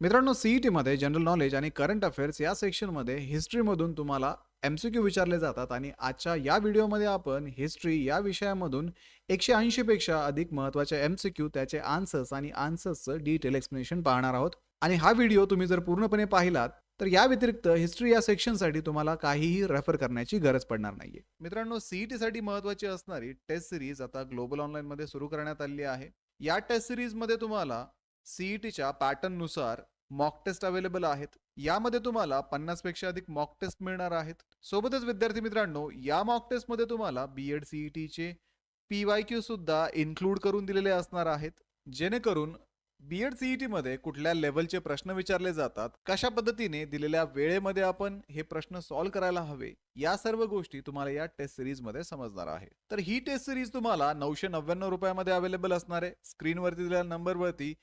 मित्रांनो, सीईटीमध्ये general knowledge आणि current affairs या सेक्शनमध्ये हिस्ट्रीमधून तुम्हाला एमसीक्यू विचारले जातात आणि आजच्या या व्हिडिओमध्ये आपण हिस्ट्री या विषयामधून 180 पेक्षा अधिक महत्त्वाचे एमसीक्यू, त्याचे आन्सर्स आणि आन्सर्सचं डिटेल एक्सप्लेनेशन पाहणार आहोत. आणि हा व्हिडिओ तुम्ही जर पूर्णपणे पाहिलात तर या व्यतिरिक्त हिस्ट्री या सेक्शनसाठी तुम्हाला काहीही रेफर करण्याची गरज पडणार नाहीये. मित्रांनो, सीईटीसाठी महत्त्वाची असणारी टेस्ट सिरीज आता ग्लोबल ऑनलाईनमध्ये सुरू करण्यात आली आहे. या टेस्ट सिरीजमध्ये तुम्हाला सीईटीच्या पॅटर्ननुसार मॉक टेस्ट अवेलेबल आहेत. यामध्ये तुम्हाला 50 पेक्षा अधिक मॉक टेस्ट मिळणार आहेत. सोबतच विद्यार्थी मित्रांनो, या मॉक टेस्ट मध्ये तुम्हाला बीएड सीईटीचे पीवायक्यू सुद्धा इन्क्लूड करून दिलेले असणार आहेत, जेणेकरून बीएड सीईटी मध्ये कुठल्या लेवलचे प्रश्न विचारले जातात, कशा पद्धतीने दिलेल्या वेळेमध्ये आपण हे प्रश्न सॉल्व्ह करायला हवे, या सर्व गोष्टी तुम्हाला या टेस्ट सिरीज मध्ये समजणार आहे. तर ही टेस्ट सिरीज तुम्हाला 999 रुपयामध्ये अवेलेबल असणार आहे. स्क्रीनवरती दिलेल्या नंबरवरती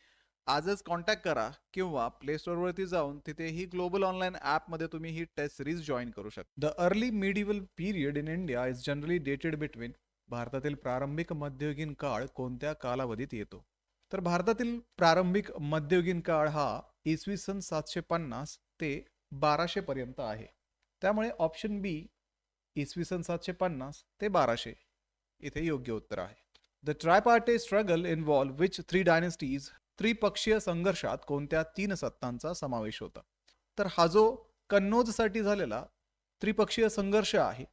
आजच कॉन्टॅक्ट करा किंवा प्ले स्टोअरवरती जाऊन तिथे ही ग्लोबल ऑनलाईन ॲपमध्ये तुम्ही ही टेस्ट सिरीज जॉईन करू शकता. The early medieval period in India is generally dated between. भारतातील प्रारंभिक मध्ययुगीन काळ कोणत्या कालावधीत येतो? तर भारतातील प्रारंभिक मध्ययुगीन काळ हा इसवी सन 750 ते 1200 पर्यंत आहे. त्यामुळे ऑप्शन बी इसवी सन 750 ते 1200 इथे योग्य उत्तर आहे. The tripartite struggle involve which 3 dynasties. त्रिपक्षीय संघर्षात कोणत्या 3 सत्तांचा समावेश होता? तर हा जो कन्नौजसाठी झालेला त्रिपक्षीय संघर्ष आहे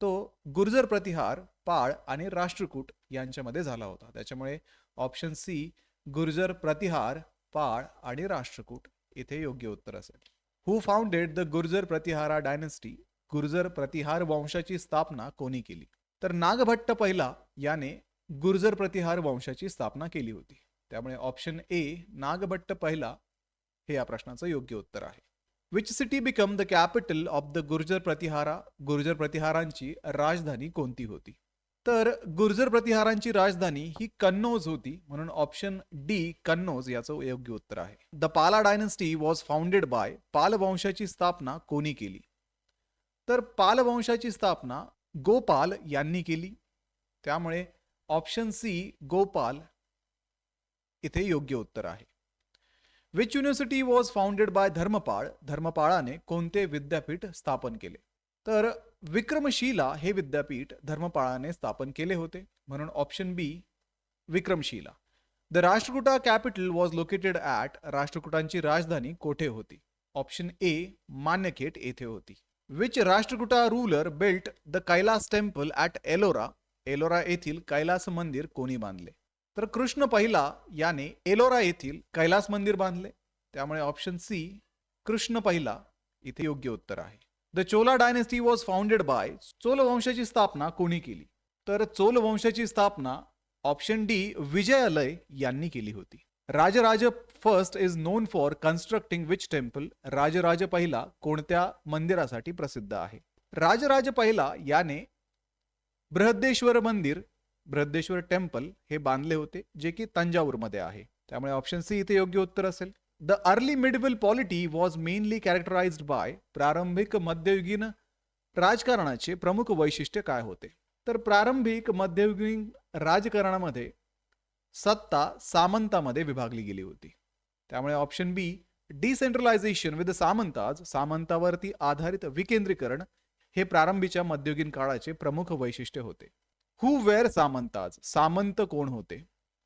तो गुर्जर प्रतिहार, पाळ आणि राष्ट्रकूट यांच्यामध्ये झाला होता. त्याच्यामुळे ऑप्शन सी गुर्जर प्रतिहार, पाळ आणि राष्ट्रकूट इथे योग्य उत्तर असेल. Who founded the Gurjara Pratihara dynasty. Gurjara Pratihara वंशाची स्थापना कोणी केली? तर नागभट्ट पहिला याने गुर्जर प्रतिहार वंशाची स्थापना केली होती. त्यामुळे ऑप्शन ए नागभट्ट पहिला हे या प्रश्नाचं योग्य उत्तर आहे. Which city become the capital of the Gurjara Pratihara. Gurjara प्रतिहारांची राजधानी कोणती होती? तर गुर्जर प्रतिहारांची राजधानी ही कन्नौज होती, म्हणून ऑप्शन डी कन्नौज याचं योग्य उत्तर आहे. The Pala dynasty was founded bye. पाल वंशाची स्थापना कोणी केली? तर पाल वंशाची स्थापना गोपाल यांनी केली. त्यामुळे ऑप्शन सी गोपाल इथे योग्य उत्तर आहे. Which university was founded by Dharmapala. धर्मपाळाने कोणते विद्यापीठ स्थापन केले? तर विक्रमशिला हे विद्यापीठ धर्मपाळाने स्थापन केले होते, म्हणून option B Vikramashila. The Rashtrakuta capital was located at. राष्ट्रकूटांची राजधानी कोठे होती? ऑप्शन ए मान्यखेट येथे होती. Which Rashtrakuta ruler built the Kailash temple at Ellora. Ellora येथील कैलास मंदिर कोणी बांधले? तर कृष्ण पहिला याने एलोरा येथील कैलास मंदिर बांधले. त्यामुळे ऑप्शन सी कृष्ण पहिला इथे योग्य उत्तर आहे. The Chola dynasty was founded bye. Chola वंशाची स्थापना कोणी केली? तर चोल वंशाची स्थापना ऑप्शन डी विजयालय यांनी केली होती. Rajaraja first is known for constructing which temple. Rajaraja पहिला कोणत्या मंदिरासाठी प्रसिद्ध आहे? राजराज पहिला याने बृहदेश्वर मंदिर, बृहदेश्वर टेम्पल हे बांधले होते, जे की तंजावूरमध्ये आहे. त्यामुळे ऑप्शन सी इथे योग्य उत्तर असेल. The early medieval polity was mainly characterised by. प्रारंभिक मध्ययुगीन राजकारणाचे प्रमुख वैशिष्ट्य काय होते? तर प्रारंभिक मध्ययुगीन राजकारणामध्ये सत्ता सामंतामध्ये विभागली गेली होती. त्यामुळे ऑप्शन बी डिसेंट्रलायझेशन विथ सामंताज. सामंतावरती आधारित विकेंद्रीकरण हे प्रारंभीच्या मध्ययुगीन काळाचे प्रमुख वैशिष्ट्य होते. हु वेअर सामंताज. सामंत कोण होते?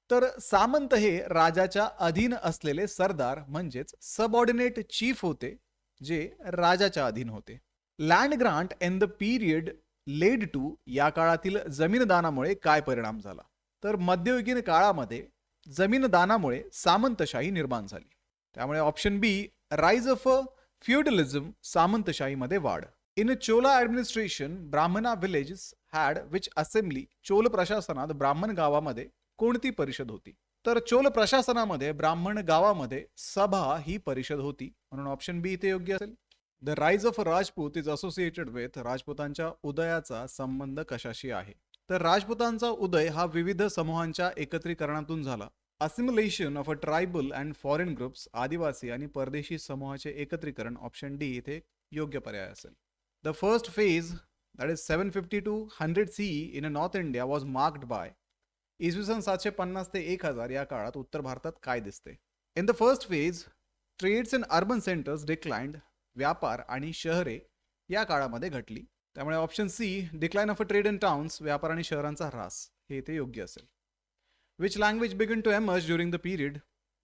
तर सामंत हे राजाच्या अधीन असलेले सरदार म्हणजेच सबऑर्डिनेट चीफ होते, जे राजाच्या अधीन होते. Land grant in the period led to. या काळातील जमीन दानामुळे काय परिणाम झाला? तर मध्ययुगीन काळामध्ये जमीन दानामुळे सामंतशाही निर्माण झाली. त्यामुळे ऑप्शन बी राईज ऑफ फ्युडलिझम, सामंतशाहीमध्ये वाढ. इन चोला ऍडमिनिस्ट्रेशन ब्राह्मणा villages had which assembly. Chola प्रशासनात ब्राह्मण गावामध्ये कोणती परिषद होती? तर चोल प्रशासनामध्ये ब्राह्मण गावामध्ये सभा ही परिषद होती, म्हणून ऑप्शन बी इथे योग्य असेल. The rise of Rajput is associated with. राजपुतांच्या उदयाचा संबंध कशाशी आहे? तर राजपुतांचा उदय हा विविध समूहांच्या एकत्रीकरणातून झाला. Assimilation of a tribal and foreign groups. आदिवासी आणि परदेशी समूहाचे एकत्रीकरण. ऑप्शन डी इथे योग्य पर्याय असेल. The first phase that is 750 to 100 CE in North India was marked by. इसवी सन 750 ते 1000 या काळात उत्तर भारतात काय दिसते? In the first phase trades and urban centres declined, व्यापार आणि शहरे या काळामध्ये घटली. त्यामुळे option C, decline of a trade in towns, व्यापार आणि शहरांचा ह्रास, हे इथे योग्य असेल. Which language began to emerge during the period,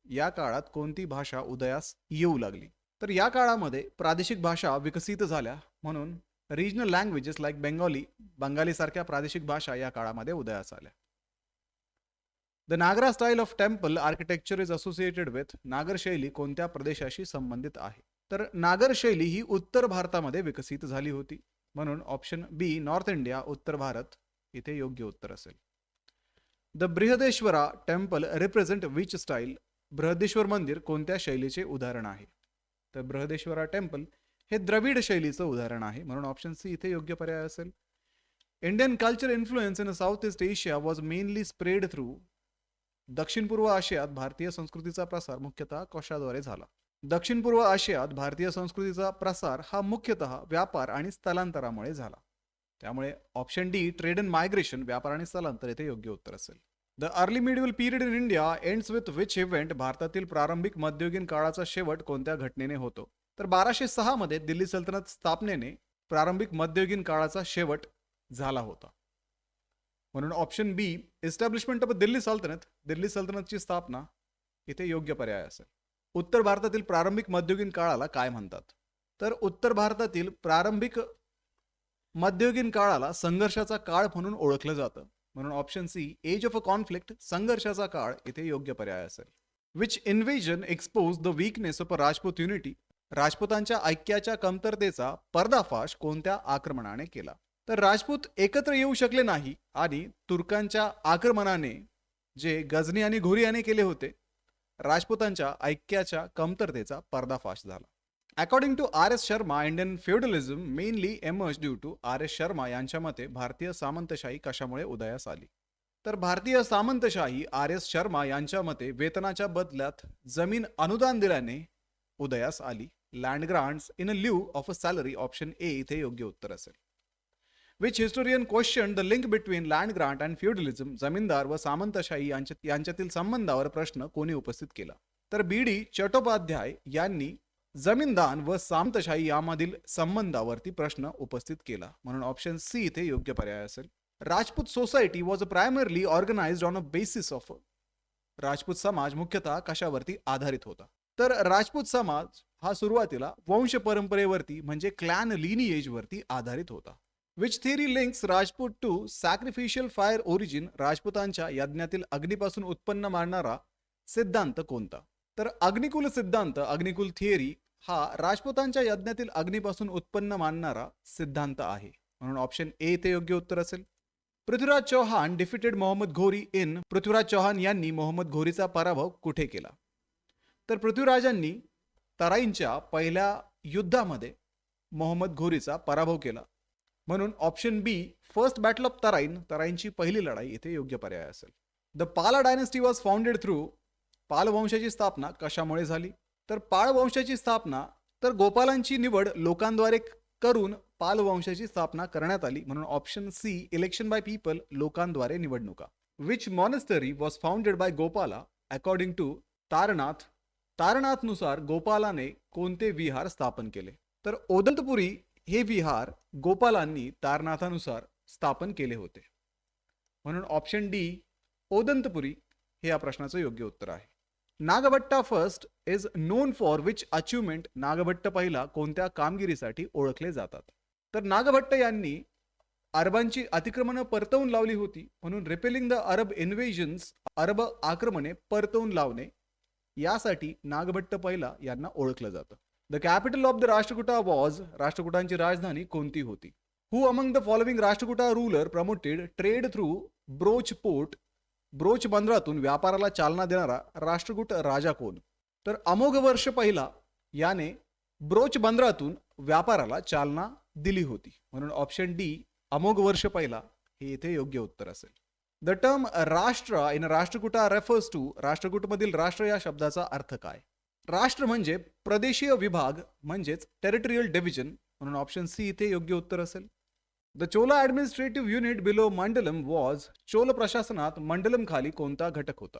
या काळात कोणती भाषा उदयास येऊ लागली. तर या काळामध्ये प्रादेशिक भाषा विकसित झाल्या, म्हणून रिजनल लँग्वेजेस लाईक बंगाली सारख्या प्रादेशिक भाषा या काळामध्ये उदयास आल्या. The Nagara style of temple architecture is associated with, Nagara शैली कोणत्या प्रदेशाशी संबंधित आहे. तर नागर शैली ही उत्तर भारतामध्ये विकसित झाली होती, म्हणून ऑप्शन बी नॉर्थ इंडिया, उत्तर भारत, इथे योग्य उत्तर असेल. The Brihadeshwara temple represent which style, Brihadeshwar मंदिर कोणत्या शैलीचे उदाहरण आहे. तर बृहदेश्वरा टेम्पल हे द्रविड शैलीचं उदाहरण आहे, म्हणून ऑप्शन सी इथे योग्य पर्याय असेल. Indian culture influence in south east Asia was mainly spread through, दक्षिण पूर्व आशियात भारतीय संस्कृतीचा प्रसार मुख्यतः कशाद्वारे झाला. दक्षिण पूर्व आशियात भारतीय संस्कृतीचा प्रसार हा मुख्यतः व्यापार आणि स्थलांतरामुळे झाला. त्यामुळे option D trade and migration, व्यापार आणि स्थलांतर, इथे योग्य उत्तर असेल. The early medieval period in India ends with which event, भारतातील प्रारंभिक मध्ययुगीन काळाचा शेवट कोणत्या घटनेने होतो. तर 1206 मध्ये दिल्ली सल्तनत स्थापनेने प्रारंभिक मध्ययुगीन काळाचा शेवट झाला होता, म्हणून option B establishment of Delhi sultanate, Delhi सल्तनतची स्थापना, इथे योग्य पर्याय असेल. उत्तर भारतातील प्रारंभिक मध्ययुगीन काळाला काय म्हणतात. तर उत्तर भारतातील प्रारंभिक मध्ययुगीन काळाला संघर्षाचा काळ म्हणून ओळखलं जातं, म्हणून option C age of a conflict, संघर्षाचा काळ, इथे योग्य पर्याय असेल. Which invasion expose the weakness of a Rajput unity, राजपुतांच्या ऐक्याच्या कमतरतेचा पर्दाफाश कोणत्या आक्रमणाने केला. तर राजपूत एकत्र येऊ शकले नाही आणि तुर्कांच्या आक्रमणाने, जे गझनी आणि घोरी याने केले होते, राजपुतांच्या ऐक्याच्या कमतरतेचा पर्दाफाश झाला. According to R S Sharma, Indian feudalism mainly emerge due to, R S Sharma यांच्या मते भारतीय सामंतशाही कशामुळे उदयास आली. तर भारतीय सामंतशाही आर एस शर्मा यांच्या मते वेतनाच्या बदल्यात जमीन अनुदान दिल्याने उदयास आली. Land grants in a lieu of a salary, option A इथे योग्य उत्तर असेल. Which historian question the link between land grant and feudalism, जमीनदार व सामंतशाही यांच्यातील संबंधावर प्रश्न कोणी उपस्थित केला. तर बी डी चट्टोपाध्याय यांनी जमीनदान व सामंतशाही यामधील संबंधावरती प्रश्न उपस्थित केला, म्हणून ऑप्शन सी इथे योग्य पर्याय असेल. Rajput society was primarily organised on a basis of, Rajput समाज मुख्यतः कशावरती आधारित होता. तर राजपूत समाज हा सुरुवातीला वंश परंपरेवरती म्हणजे क्लॅन लिनिएज वरती आधारित होता. Which theory links Rajput to sacrificial fire origin, राजपुतांच्या यज्ञातील अग्नीपासून उत्पन्न मारणारा सिद्धांत कोणता. तर अग्निकुल सिद्धांत, अग्निकुल थिअरी हा राजपुतांच्या यज्ञातील अग्नीपासून उत्पन्न मानणारा सिद्धांत आहे, म्हणून ऑप्शन ए ते योग्य उत्तर असेल. Prithviraj Chauhan defeated Mohammed Ghori in, Prithviraj Chauhan यांनी मोहम्मद घोरीचा पराभव कुठे केला. तर पृथ्वीराजांनी तराईंच्या पहिल्या युद्धामध्ये मोहम्मद घोरीचा पराभव केला, म्हणून option B first battle of Tarain, तराईंची पहिली लढाई, इथे योग्य पर्याय असेल. The Pala dynasty was founded through, Pala वंशाची स्थापना कशामुळे झाली. तर पाळ वंशाची स्थापना, तर गोपालांची निवड लोकांद्वारे करून पाल वंशाची स्थापना करण्यात आली, म्हणून option C election by people, लोकांद्वारे निवडणुका. Which monastery was founded by Gopala according to Taranath, तारनाथनुसार गोपालाने कोणते विहार स्थापन केले. तर ओदंतपुरी हे विहार गोपालांनी तारनाथानुसार स्थापन केले होते, म्हणून ऑप्शन डी ओदंतपुरी हे या प्रश्नाचं योग्य उत्तर आहे. Nagabhatta first is known for which achievement, Nagabhata पहिला कोणत्या कामगिरीसाठी ओळखले जातात. तर नागभट्ट यांनी अरबांची अतिक्रमणे परतवून लावली होती, म्हणून रिपेलिंग द अरब इन्व्हेजन्स, अरब आक्रमणे परतवून लावणे, यासाठी नागभट्ट पहिला यांना ओळखलं जातं. The capital of the Rashtrakuta was, राष्ट्रकुटांची राजधानी कोणती होती. Who among the following Rashtrakuta ruler promoted trade through Broach port, Broach बंदरातून व्यापाराला चालना देणारा राष्ट्रकूट राजा कोण. तर अमोघ वर्ष पहिला याने ब्रोच बंदरातून व्यापाराला चालना दिली होती, म्हणून ऑप्शन डी अमोघ वर्ष पहिला हे इथे योग्य उत्तर असेल. द टर्म राष्ट्र इन राष्ट्रकुटा रेफर्स टू, राष्ट्रकूटमधील राष्ट्र या शब्दाचा अर्थ काय. राष्ट्र म्हणजे प्रदेशीय विभाग म्हणजेच टेरिटोरियल डिव्हिजन, म्हणून ऑप्शन सी इथे योग्य उत्तर असेल. The Chola administrative unit below mandalam was, Chola प्रशासनात मंडलम खाली कोणता घटक होता.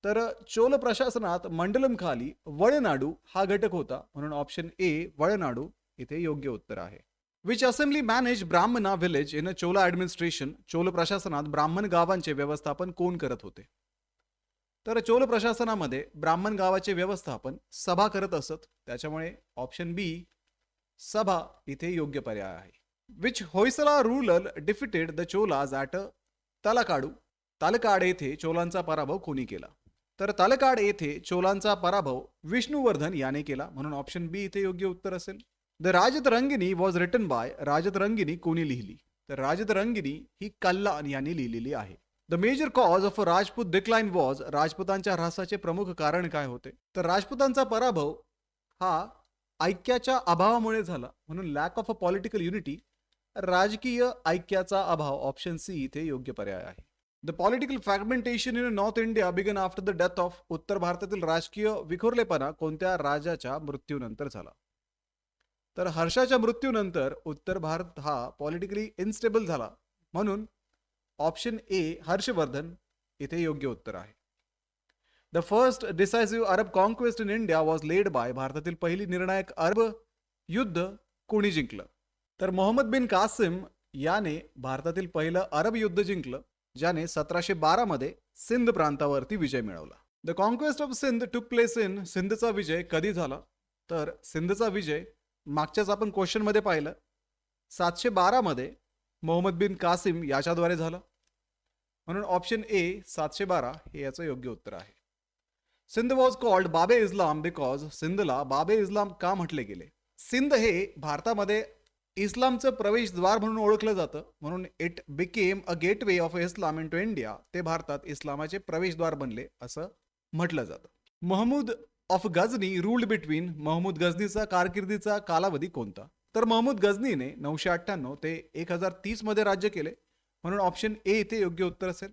तर चोल प्रशासनात मंडलम खाली वळनाडू हा घटक होता, म्हणून ऑप्शन ए वळनाडू इथे योग्य उत्तर आहे. विच असेंब्ली मॅनेज ब्राह्मणा village in Chola administration. Chola प्रशासनात ब्राह्मण गावांचे व्यवस्थापन कोण करत होते? तर चोल प्रशासनामध्ये ब्राह्मण गावाचे व्यवस्थापन सभा करत असत, त्याच्यामुळे ऑप्शन बी सभा इथे योग्य पर्याय आहे. Which Hoysala ruler defeated the Cholas at Talakadu. Talakad येथे चोलांचा पराभव कोणी केला? तर तालकाड येथे चोलांचा पराभव विष्णुवर्धन याने केला, म्हणून ऑप्शन बी इथे योग्य उत्तर असेल. The Rajatarangini was written by. Rajatarangini कोणी लिहिली? तर राजतरंगिणी ही कल्लान यांनी लिहिलेली आहे. The major cause of Rajput decline was. राजपुतांच्या ह्रासाचे प्रमुख कारण काय होते? तर राजपुतांचा पराभव हा ऐक्याच्या अभावामुळे झाला, म्हणून lack of a political unity, राजकीय ऐक्याचा अभाव. ऑप्शन सी इथे योग्य पर्याय आहे. The political fragmentation in north India began after the death of. उत्तर भारतातील राजकीय विखुरलेपणा कोणत्या राजाच्या मृत्यूनंतर झाला? तर हर्षाच्या मृत्यूनंतर उत्तर भारत हा पॉलिटिकली इनस्टेबल झाला, म्हणून ऑप्शन ए हर्षवर्धन इथे योग्य उत्तर आहे. The first decisive Arab conquest in India was led by. भारतातील पहिली निर्णायक अरब युद्ध कोणी जिंकलं? तर मोहम्मद बिन कासिम याने भारतातील पहिलं अरब युद्ध जिंकलं, ज्याने 1712 मध्ये सिंध प्रांतावरती विजय मिळवला. The conquest of Sindh took place in. सिंधचा विजय कधी झाला? तर सिंधचा विजय मागच्याच आपण क्वेश्चन मध्ये पाहिलं, 712 मध्ये मोहम्मद बिन कासिम याच्याद्वारे झाला, म्हणून ऑप्शन ए 712 हे याचं योग्य उत्तर आहे. सिंध वॉज कॉल्ड बाबे इस्लाम बिकॉज. सिंधला बाबे इस्लाम का म्हटले गेले? सिंध हे भारतामध्ये इस्लामचं प्रवेशद्वार म्हणून ओळखलं जातं, म्हणून it became a gateway of Islam into India. ते भारतात इस्लामाचे प्रवेशद्वार बनले असं म्हटलं जातं. Mahmud of Ghazni ruled between. Mahmud गझनीचा कारकिर्दीचा कालावधी कोणता? तर महमूद गझनीने 998 ते 1030 मध्ये राज्य केले, म्हणून ऑप्शन ए इथे योग्य उत्तर असेल.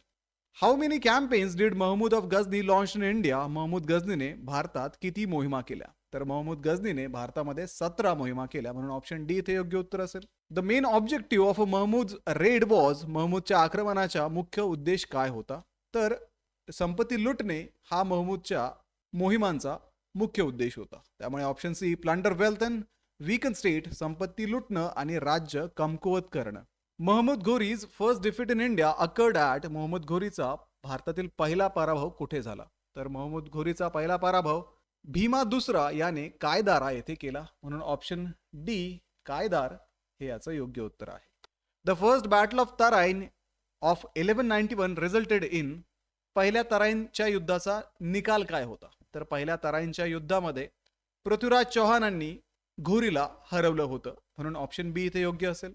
How many campaigns did Mahmud of Ghazni launch in India. Mahmud गझनीने भारतात किती मोहिमा केल्या? तर महमूद गझनीने भारतामध्ये 17 मोहिमा केल्या, म्हणून ऑप्शन डी इथे योग्य उत्तर असेल. The main objective of Mahmud raid was. महमूदच्या आक्रमणाचा मुख्य उद्देश काय होता? तर संपत्ती लुटणे हा महमूदच्या मोहिमांचा मुख्य उद्देश होता, त्यामुळे option C plunder wealth and weaken state. संपत्ती लुटणं आणि राज्य कमकुवत करणं. Mahmud Ghori's first defeat in India occurred at. Mahmud घोरीचा भारतातील पहिला पराभव कुठे झाला? तर महमूद घोरीचा पहिला पराभव भीमा दुसरा याने कायदारा येथे केला, म्हणून ऑप्शन डी कायदार हे याचं योग्य उत्तर आहे. The first battle of Tarain of 1191 रिझल्टेड in. पहिल्या तराइनच्या युद्धाचा निकाल काय होता? तर पहिल्या तराइनच्या युद्धामध्ये पृथ्वीराज चौहानांनी घोरीला हरवलं होतं, म्हणून ऑप्शन बी इथे योग्य असेल.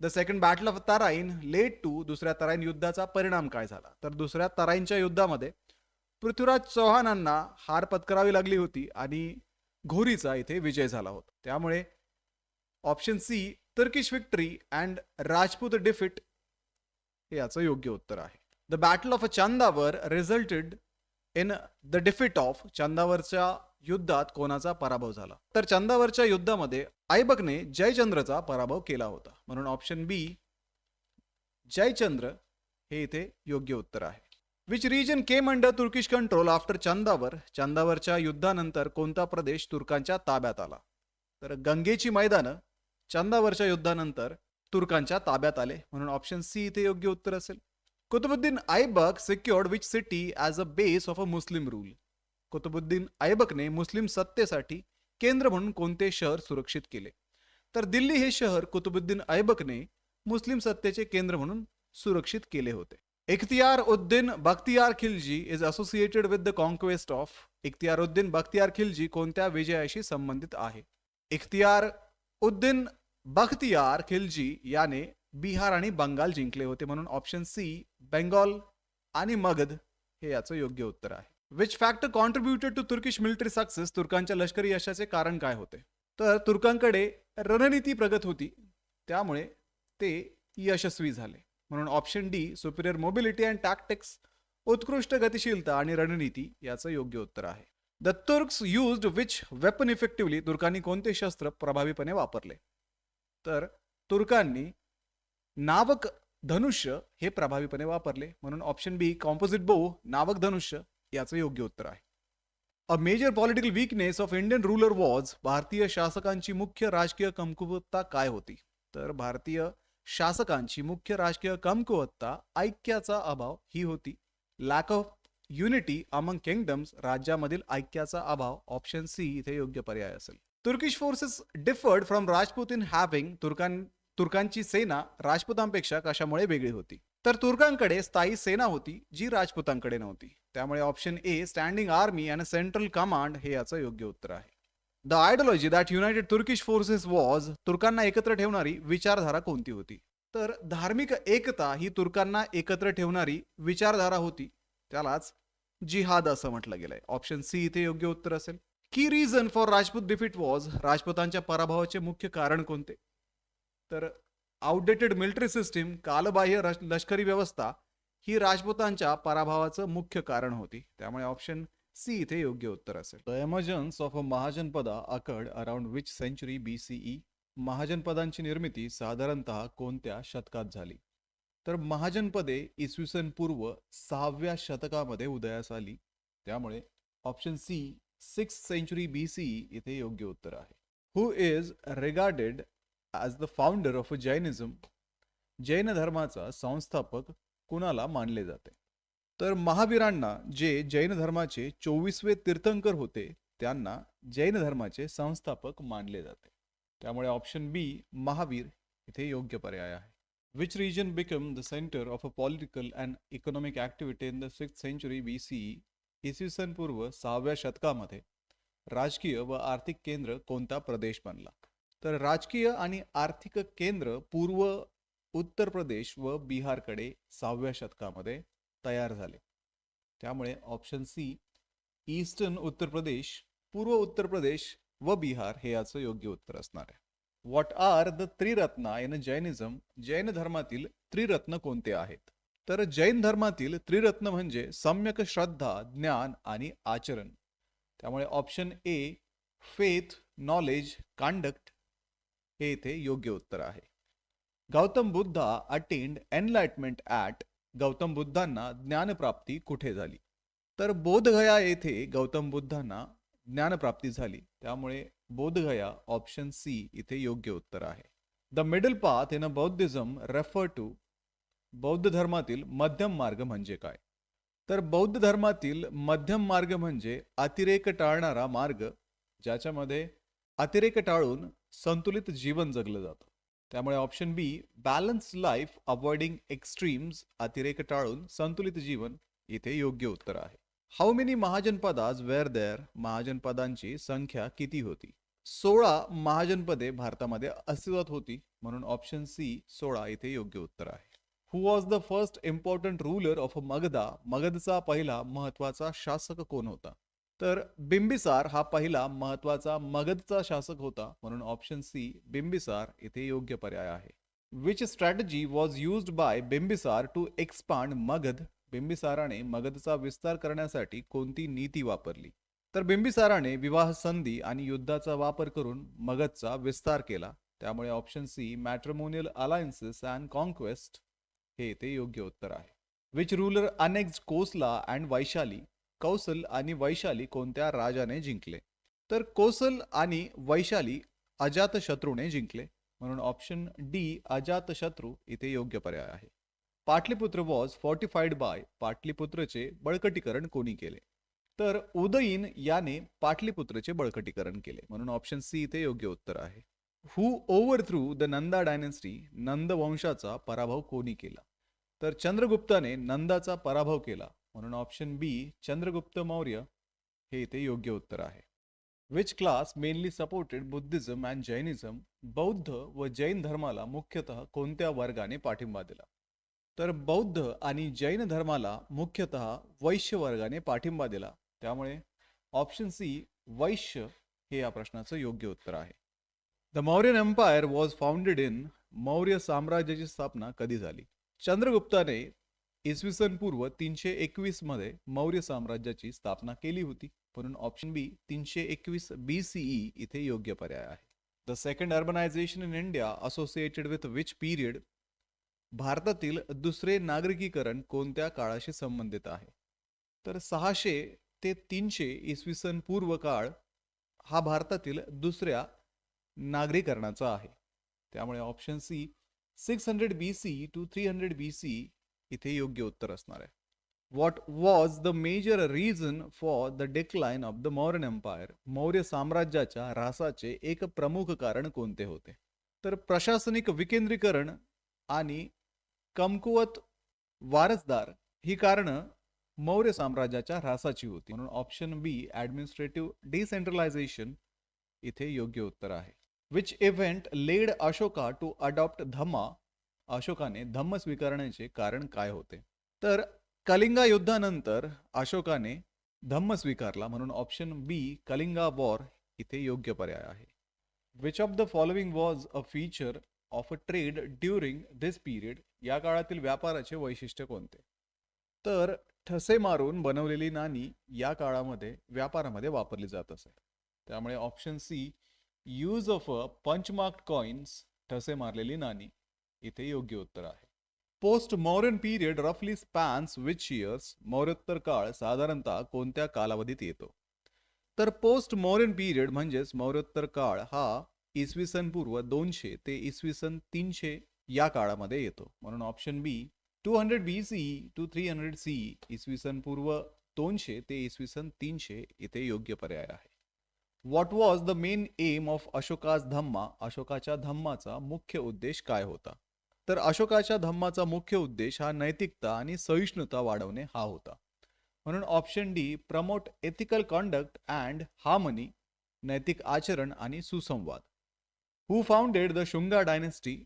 The second battle of Tarain led to. दुसऱ्या तराइन युद्धाचा परिणाम काय झाला? तर दुसऱ्या तराइनच्या युद्धामध्ये पृथ्वीराज चौहानांना हार पत्करावी लागली होती आणि घोरीचा इथे विजय झाला होता, त्यामुळे option C Turkish victory and Rajput defeat हे याचं योग्य उत्तर आहे. The battle of Chandawar resulted in the defeat of. चंदावरच्या युद्धात कोणाचा पराभव झाला? तर चंदावरच्या युद्धामध्ये ऐबकने जयचंद्रचा पराभव केला होता, म्हणून ऑप्शन बी जयचंद्र हे इथे योग्य उत्तर आहे. Which region came under Turkish control after Chandawar. चंदावरच्या युद्धानंतर कोणता प्रदेश तुर्कांच्या ताब्यात आला? तर गंगेची मैदानं चंदावरच्या युद्धानंतर तुर्कांच्या ताब्यात आले, म्हणून ऑप्शन सी इथे योग्य उत्तर असेल. Qutbuddin Aibak secured which city as a base of a Muslim rule. Qutbuddin ऐबकने मुस्लिम सत्तेसाठी केंद्र म्हणून कोणते शहर सुरक्षित केले? तर दिल्ली हे शहर कुतुबुद्दीन ऐबकने मुस्लिम सत्तेचे केंद्र म्हणून सुरक्षित केले होते. इख्तियार Uddin Bakhtiyar Khilji is associated with the conquest of. इख्तियार उद्दीन बख्तियार खिलजी कोणत्या विजयाशी संबंधित आहे? इख्तियार उद्दीन बख्तियार खिलजी याने बिहार आणि बंगाल जिंकले होते, म्हणून ऑप्शन सी बेंगॉल आणि मगध हे याचं योग्य उत्तर आहे. Which factor contributed to Turkish military success. तुर्कांच्या लष्करी यशाचे कारण काय होते? तर तुर्कांकडे रणनीती प्रगत होती, त्यामुळे ते यशस्वी झाले, म्हणून option D superior mobility and tactics. उत्कृष्ट गतिशीलता आणि रणनीती याचं योग्य उत्तर आहे. The Turks used which weapon effectively. तुर्कांनी कोणते शस्त्र प्रभावीपणे वापरले? तर तुर्कांनी नावक धनुष्य हे प्रभावीपणे वापरले, म्हणून ऑप्शन बी कॉम्पोजिट बो नावक धनुष्य याचं योग्य उत्तर आहे. A major political weakness of Indian ruler was, भारतीय शासकांची मुख्य राजकीय कमकुवतता काय होती? तर भारतीय शासकांची मुख्य राजकीय कमकुवतता ऐक्याचा अभाव ही होती. Lack of unity among kingdoms, राज्यामधील ऐक्याचा अभाव. ऑप्शन सी इथे योग्य पर्याय असेल. Turkish forces differed from Rajput in having, तुर्कांची सेना राजपुतांपेक्षा कशामुळे वेगळी होती? तर तुर्कांकडे स्थायी सेना होती जी राजपुतांकडे नव्हती. त्यामुळे option A standing army and central command हे याचं योग्य उत्तर आहे. The ideology that united Turkish forces was, तुर्कांना एकत्र ठेवणारी विचारधारा कोणती होती? तर धार्मिक एकता ही तुर्कांना एकत्र ठेवणारी विचारधारा होती. त्यालाच जिहाद असं म्हटलं गेलंय. ऑप्शन सी इथे योग्य उत्तर असेल. Key reason for Rajput defeat was, राजपुतांच्या पराभवाचे मुख्य कारण कोणते? तर आउटडेटेड मिलिटरी सिस्टीम, कालबाह्य लष्करी व्यवस्था ही राजपुतांच्या पराभवाचं मुख्य कारण होती. त्यामुळे ऑप्शन सी इथे योग्य उत्तर असेल. The emergence of a Mahajanapada occurred around which century BCE, महाजनपदांची निर्मिती साधारणतः कोणत्या शतकात झाली? तर महाजनपदे इसवी सन पूर्व 6व्या शतकामध्ये उदयास आली. त्यामुळे option C 6th century BCE इथे योग्य उत्तर आहे. Who is regarded as the founder of Jainism, Jain धर्माचा संस्थापक कुणाला मानले जाते? तर महावीरांना, जे जैन धर्माचे 24वे तीर्थंकर होते, त्यांना जैन धर्माचे संस्थापक मानले जाते. त्यामुळे ऑप्शन बी महावीर इथे योग्य पर्याय आहे. Which region become the centre of a political and economic activity in the 6th century BCE, इसवी सन पूर्व 6व्या शतकामध्ये राजकीय व आर्थिक केंद्र कोणता प्रदेश बनला? तर राजकीय आणि आर्थिक केंद्र पूर्व उत्तर प्रदेश व बिहारकडे 6व्या शतकामध्ये तयार झाले. त्यामुळे option C eastern Uttar Pradesh, पूर्व उत्तर प्रदेश व बिहार हे याचं योग्य उत्तर असणार आहे. What are the Triratna in Jainism, Jain धर्मातील त्रिरत्न कोणते आहेत? तर जैन धर्मातील त्रिरत्न म्हणजे सम्यक श्रद्धा, ज्ञान आणि आचरण. त्यामुळे option a faith, knowledge, conduct हे इथे योग्य उत्तर आहे. Gautam Buddha attend enlightenment at, Gautam बुद्धांना ज्ञानप्राप्ती कुठे झाली? तर बोधगया येथे गौतम बुद्धांना ज्ञानप्राप्ती झाली. त्यामुळे बोधगया ऑप्शन सी इथे योग्य उत्तर आहे. The middle path in a Buddhism refer to, बौद्ध धर्मातील मध्यम मार्ग म्हणजे काय? तर बौद्ध धर्मातील मध्यम मार्ग म्हणजे अतिरेक टाळणारा मार्ग, ज्याच्यामध्ये अतिरेक टाळून संतुलित जीवन जगलं जातं. त्यामुळे ऑप्शन बी बॅलन्स लाईफ अवॉइडिंग एक्स्ट्रीम्स, अतिरेक टाळून संतुलित जीवन इथे योग्य उत्तर आहे. हाऊ मेनी महाजनपदाज वेअर देअर, महाजनपदांची संख्या किती होती? 16 महाजनपदे भारतामध्ये अस्तित्वात होती, म्हणून ऑप्शन सी 16 इथे योग्य उत्तर आहे. Who was the first important ruler of Magadha, मगधचा पहिला महत्वाचा शासक कोण होता? तर बिंबिसार हा पहिला महत्वाचा मगधचा शासक होता, म्हणून ऑप्शन सी बिंबिसार इथे योग्य पर्याय आहे. Which strategy was used by Bimbisara to expand Magadha, बिंबिसाराने मगधचा विस्तार करण्यासाठी कोणती नीती वापरली? तर बिंबिसाराने विवाह संधी आणि युद्धाचा वापर करून मगधचा विस्तार केला. त्यामुळे option C matrimonial alliances and conquest हे इथे योग्य उत्तर आहे. Which ruler annexed Kosala and Vaishali, Kausal आणि वैशाली कोणत्या राजाने जिंकले? तर कोसल आणि वैशाली अजातशत्रूने जिंकले, म्हणून ऑप्शन डी अजातशत्रू इथे योग्य पर्याय आहे. पाटलीपुत्र वॉज फोर्टिफाईड बाय, पाटलीपुत्रचे बळकटीकरण कोणी केले? तर उदयीन याने पाटलीपुत्रचे बळकटीकरण केले, म्हणून ऑप्शन सी इथे योग्य उत्तर आहे. हु ओव्हरथ्रू द नंदा डायनेस्टी, नंद वंशाचा पराभव कोणी केला? तर चंद्रगुप्ताने नंदाचा पराभव केला, म्हणून ऑप्शन बी चंद्रगुप्त मौर्य हे इथे योग्य उत्तर आहे. Which class mainly supported Buddhism and Jainism, बौद्ध व जैन धर्माला मुख्यतः कोणत्या वर्गाने पाठिंबा दिला? तर बौद्ध आणि जैन धर्माला मुख्यतः वैश्य वर्गाने पाठिंबा दिला. त्यामुळे ऑप्शन सी वैश्य हे या प्रश्नाचं योग्य उत्तर आहे. The Mauryan empire was founded in, Maurya साम्राज्याची स्थापना कधी झाली? चंद्रगुप्ताने इसवी सन पूर्व 321 मध्ये मौर्य साम्राज्याची स्थापना केली होती, म्हणून ऑप्शन बी 321 BCE इथे योग्य पर्याय आहे. The second urbanisation in India associated with which period, भारतातील दुसरे नागरिकीकरण कोणत्या काळाशी संबंधित आहे? तर 600 ते 300 इसवी सन पूर्व काळ हा भारतातील दुसऱ्या नागरीकरणाचा आहे. त्यामुळे option C 600 BC to 300 BC इथे योग्य उत्तर असणार आहे. What was the major reason for the decline of the Mauryan empire? Maurya साम्राज्याच्या ऱ्हासाचे एक प्रमुख कारण कोणते होते? तर प्रशासनिक विकेंद्रीकरण आणि कमकुवत वारसदार ही कारणं मौर्य साम्राज्याच्या ह्रासाची होती. म्हणून ऑप्शन बी ऍडमिनिस्ट्रेटिव्ह डिसेंट्रलायझेशन इथे योग्य उत्तर आहे. Which event led Ashoka to adopt Dhamma? अशोकाने धम्म स्वीकारण्याचे कारण काय होते? तर कलिंगा युद्धानंतर अशोकाने धम्म स्वीकारला, म्हणून ऑप्शन बी कलिंगा वॉर इथे योग्य पर्याय आहे. Which of the following was a feature of a trade during this period? या काळातील व्यापाराचे वैशिष्ट्य कोणते? तर ठसे मारून बनवलेली नाणी या काळामध्ये व्यापारामध्ये वापरली जात असे. त्यामुळे option C use of a punchmarked coins, ठसे मारलेली नाणी इथे योग्य उत्तर आहे. पोस्ट मौर्यन पिरियड रफली स्पॅन्स विच इयर्स? मौर्योत्तर काळ साधारणतः कोणत्या कालावधीत येतो? तर पोस्ट मौर्यन पिरियड म्हणजेच मौर्योत्तर काळ हा इसवी सन पूर्व 200 ते इसवी सन 300 या काळामध्ये येतो. म्हणून option B 200 BC to 300 C, इसवी सन पूर्व 200 ते इसवी सन 300 इथे योग्य पर्याय आहे. What was the main aim of Ashoka's Dhamma? अशोकाच्या धम्माचा मुख्य उद्देश काय होता? तर अशोकाच्या धम्माचा मुख्य उद्देश हा नैतिकता आणि सहिष्णुता वाढवणे हा होता. म्हणून option D promote ethical conduct and harmony, नैतिक आचरण आणि सुसंवाद. Who founded the Shunga dynasty?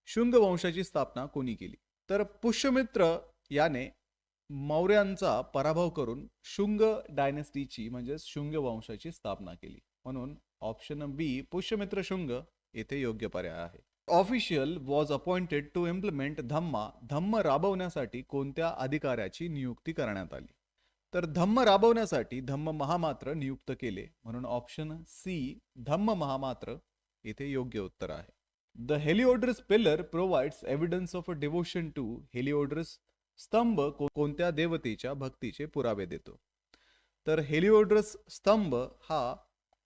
Shunga वंशाची स्थापना कोणी केली? तर पुष्यमित्र याने मौर्यांचा पराभव करून शुंग डायनेस्टीची म्हणजेच शुंग वंशाची स्थापना केली. म्हणून ऑप्शन बी पुष्यमित्र शुंग येथे योग्य पर्याय आहे. Official was appointed to implement Dhamma? Dhamma राबवण्यासाठी कोणत्या अधिकाऱ्याची नियुक्ती करण्यात आली? तर धम्म राबवण्यासाठी धम्म महामात्र नियुक्त केले. म्हणून ऑप्शन सी धम्म महामात्र येथे योग्य उत्तर आहे. The Heliodorus pillar provides evidence of a devotion to? Heliodorus स्तंभ कोणत्या देवतेच्या भक्तीचे पुरावे देतो? तर हेलिओड्रस स्तंभ हा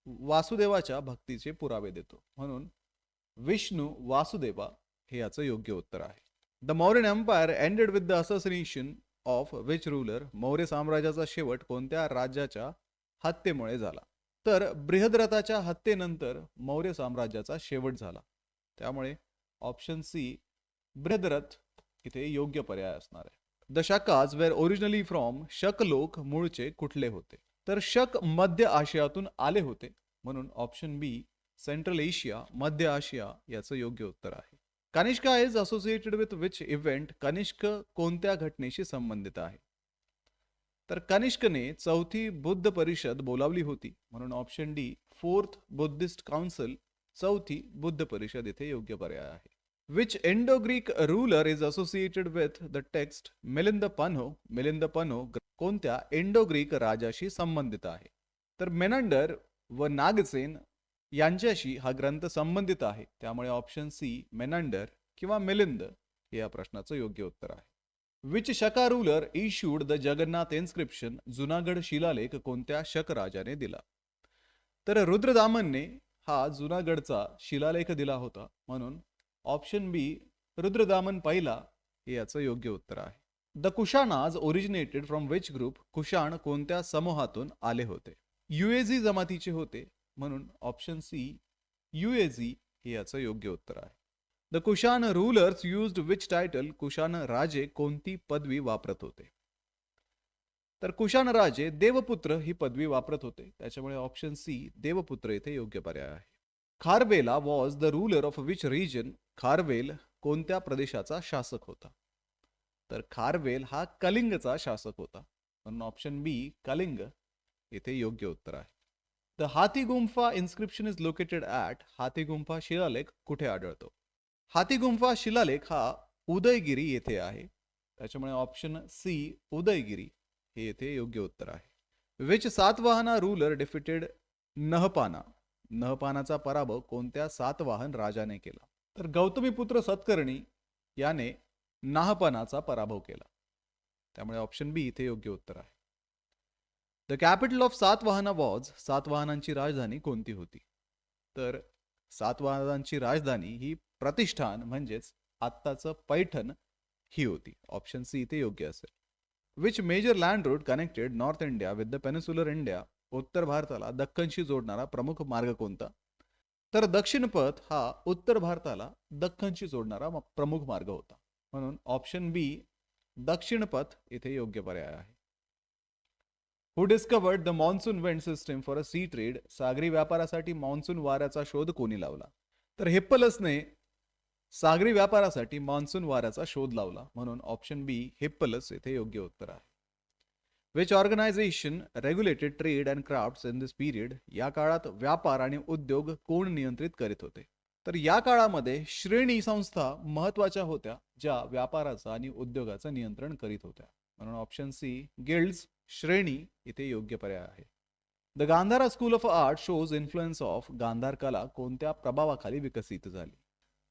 वासुदेवाच्या भक्तीचे पुरावे देतो. म्हणून विष्णू वासुदेवा हे याचं योग्य उत्तर आहे. The Mauryan empire ended with the association of which ruler? मौर्य साम्राज्याचा शेवट कोणत्या राज्याच्या हत्येमुळे झाला? तर बृहद्रथाच्या हत्येनंतर मौर्य साम्राज्याचा शेवट झाला. त्यामुळे ऑप्शन सी बृहद्रथ इथे योग्य पर्याय असणार आहे. The Shakas were originally from? Shaka लोक मूळचे कुठले होते? तर शक मध्य आशियातून आले होते. म्हणून ऑप्शन बी सेंट्रल एशिया, मध्य आशिया याचं योग्य उत्तर आहे. Kanishka is associated with which event? Kanishka कोणत्या घटनेशी संबंधित आहे? तर कनिष्कने चौथी बुद्ध परिषद बोलावली होती. म्हणून option D fourth Buddhist council, चौथी बुद्ध परिषद इथे योग्य पर्याय आहे. Which Indo Greek ruler is associated with the text Milinda Panho? Milinda Panho कोणत्या इंडो ग्रीक राजाशी संबंधित आहे? तर मेनंडर व नागसेन यांच्याशी हा ग्रंथ संबंधित आहे. त्यामुळे ऑप्शन सी मेनंडर किंवा मिलिंद हे या प्रश्नाचं योग्य उत्तर आहे. Which Shaka ruler issued the Jagannath inscription? Junagadh शिलालेख कोणत्या शक राजाने दिला? तर रुद्रदामनने हा जुनागडचा शिलालेख दिला होता. म्हणून ऑप्शन बी रुद्रदामन पहिला हे याचं योग्य उत्तर आहे. The Kushanas originated from which group? Kushana कोणत्या समूहातून आले होते? युएझी जमातीचे होते. म्हणून ऑप्शन सी युएझी हे याचं योग्य उत्तर आहे. The Kushan rulers used which title? Kushan राजे कोणती पदवी वापरत होते? तर कुशाण राजे देवपुत्र ही पदवी वापरत होते. त्याच्यामुळे ऑप्शन सी देवपुत्र येथे योग्य पर्याय आहे. Kharavela was the ruler of which region? Kharavela कोणत्या प्रदेशाचा शासक होता? तर खारवेल हा कलिंगचा शासक होता. म्हणून ऑप्शन बी कलिंग येथे योग्य उत्तर आहे. The Hathigumpha inscription is located at? Hathigumpha शिलालेख कुठे आढळतो? हाथीगुंफा शिलालेख हा उदयगिरी येथे आहे. त्याच्यामुळे ऑप्शन सी उदयगिरी हे येथे योग्य उत्तर आहे. Which Satavahana ruler defeated Nahapana? नहपानाचा पराभव कोणत्या सातवाहन राजाने केला? तर गौतमीपुत्र सतकर्णी याने नाहपानाचा पराभव केला. त्यामुळे ऑप्शन बी इथे योग्य उत्तर आहे. The capital of Satavahana was, सातवाहनांची राजधानी कोणती होती? तर सातवाहनांची राजधानी ही प्रतिष्ठान म्हणजेच आत्ताचं पैठण ही होती. ऑप्शन सी इथे योग्य असेल. Which major land road connected north India with the peninsular India, उत्तर भारताला दख्खनशी जोडणारा प्रमुख मार्ग कोणता? तर दक्षिण पथ हा उत्तर भारताला दख्खनशी जोडणारा प्रमुख मार्ग होता, म्हणून ऑप्शन बी दक्षिण पथ इथे योग्य पर्याय आहे. Who discovered the monsoon wind system for a sea trade, सागरी व्यापारासाठी मॉन्सून वाऱ्याचा शोध कोणी लावला? तर हिप्पलसने सागरी व्यापारासाठी मॉन्सून वाऱ्याचा शोध लावला, म्हणून ऑप्शन बी हिप्पलस इथे योग्य उत्तर आहे. Which organisation regulated trade and crafts in this period, या काळात व्यापार आणि उद्योग कोण नियंत्रित करीत होते? तर या काळामध्ये श्रेणी संस्था महत्वाच्या होत्या ज्या व्यापाराचं आणि उद्योगाचं नियंत्रण करीत होत्या, म्हणून ऑप्शन सी गिल्ड्स, श्रेणी इथे योग्य पर्याय आहे. The Gandhara school of art shows influence of, Gandhara कला कोणत्या प्रभावाखाली विकसित झाली?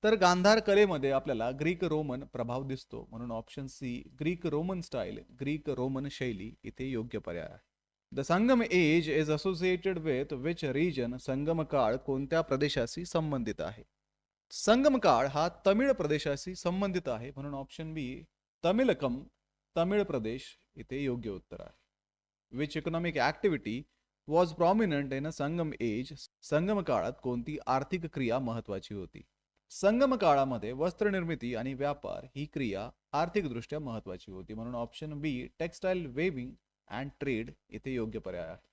तर गांधार कलेमध्ये आपल्याला ग्रीक रोमन प्रभाव दिसतो, म्हणून option C Greek Roman style, Greek Roman शैली इथे योग्य पर्याय आहे. The Sangam age is associated with which region, Sangam काळ कोणत्या प्रदेशाशी संबंधित आहे? संगम काळ हा तमिळ प्रदेशाशी संबंधित आहे, म्हणून ऑप्शन बी तमिळकम, तमिळ प्रदेश इथे योग्य उत्तर आहे. Which economic activity was prominent in a Sangam age, Sangam काळात कोणती आर्थिक क्रिया महत्वाची होती? संगम काळामध्ये वस्त्रनिर्मिती आणि व्यापार ही क्रिया आर्थिकदृष्ट्या महत्वाची होती, म्हणून option B textile weaving and trade इथे योग्य पर्याय आहे.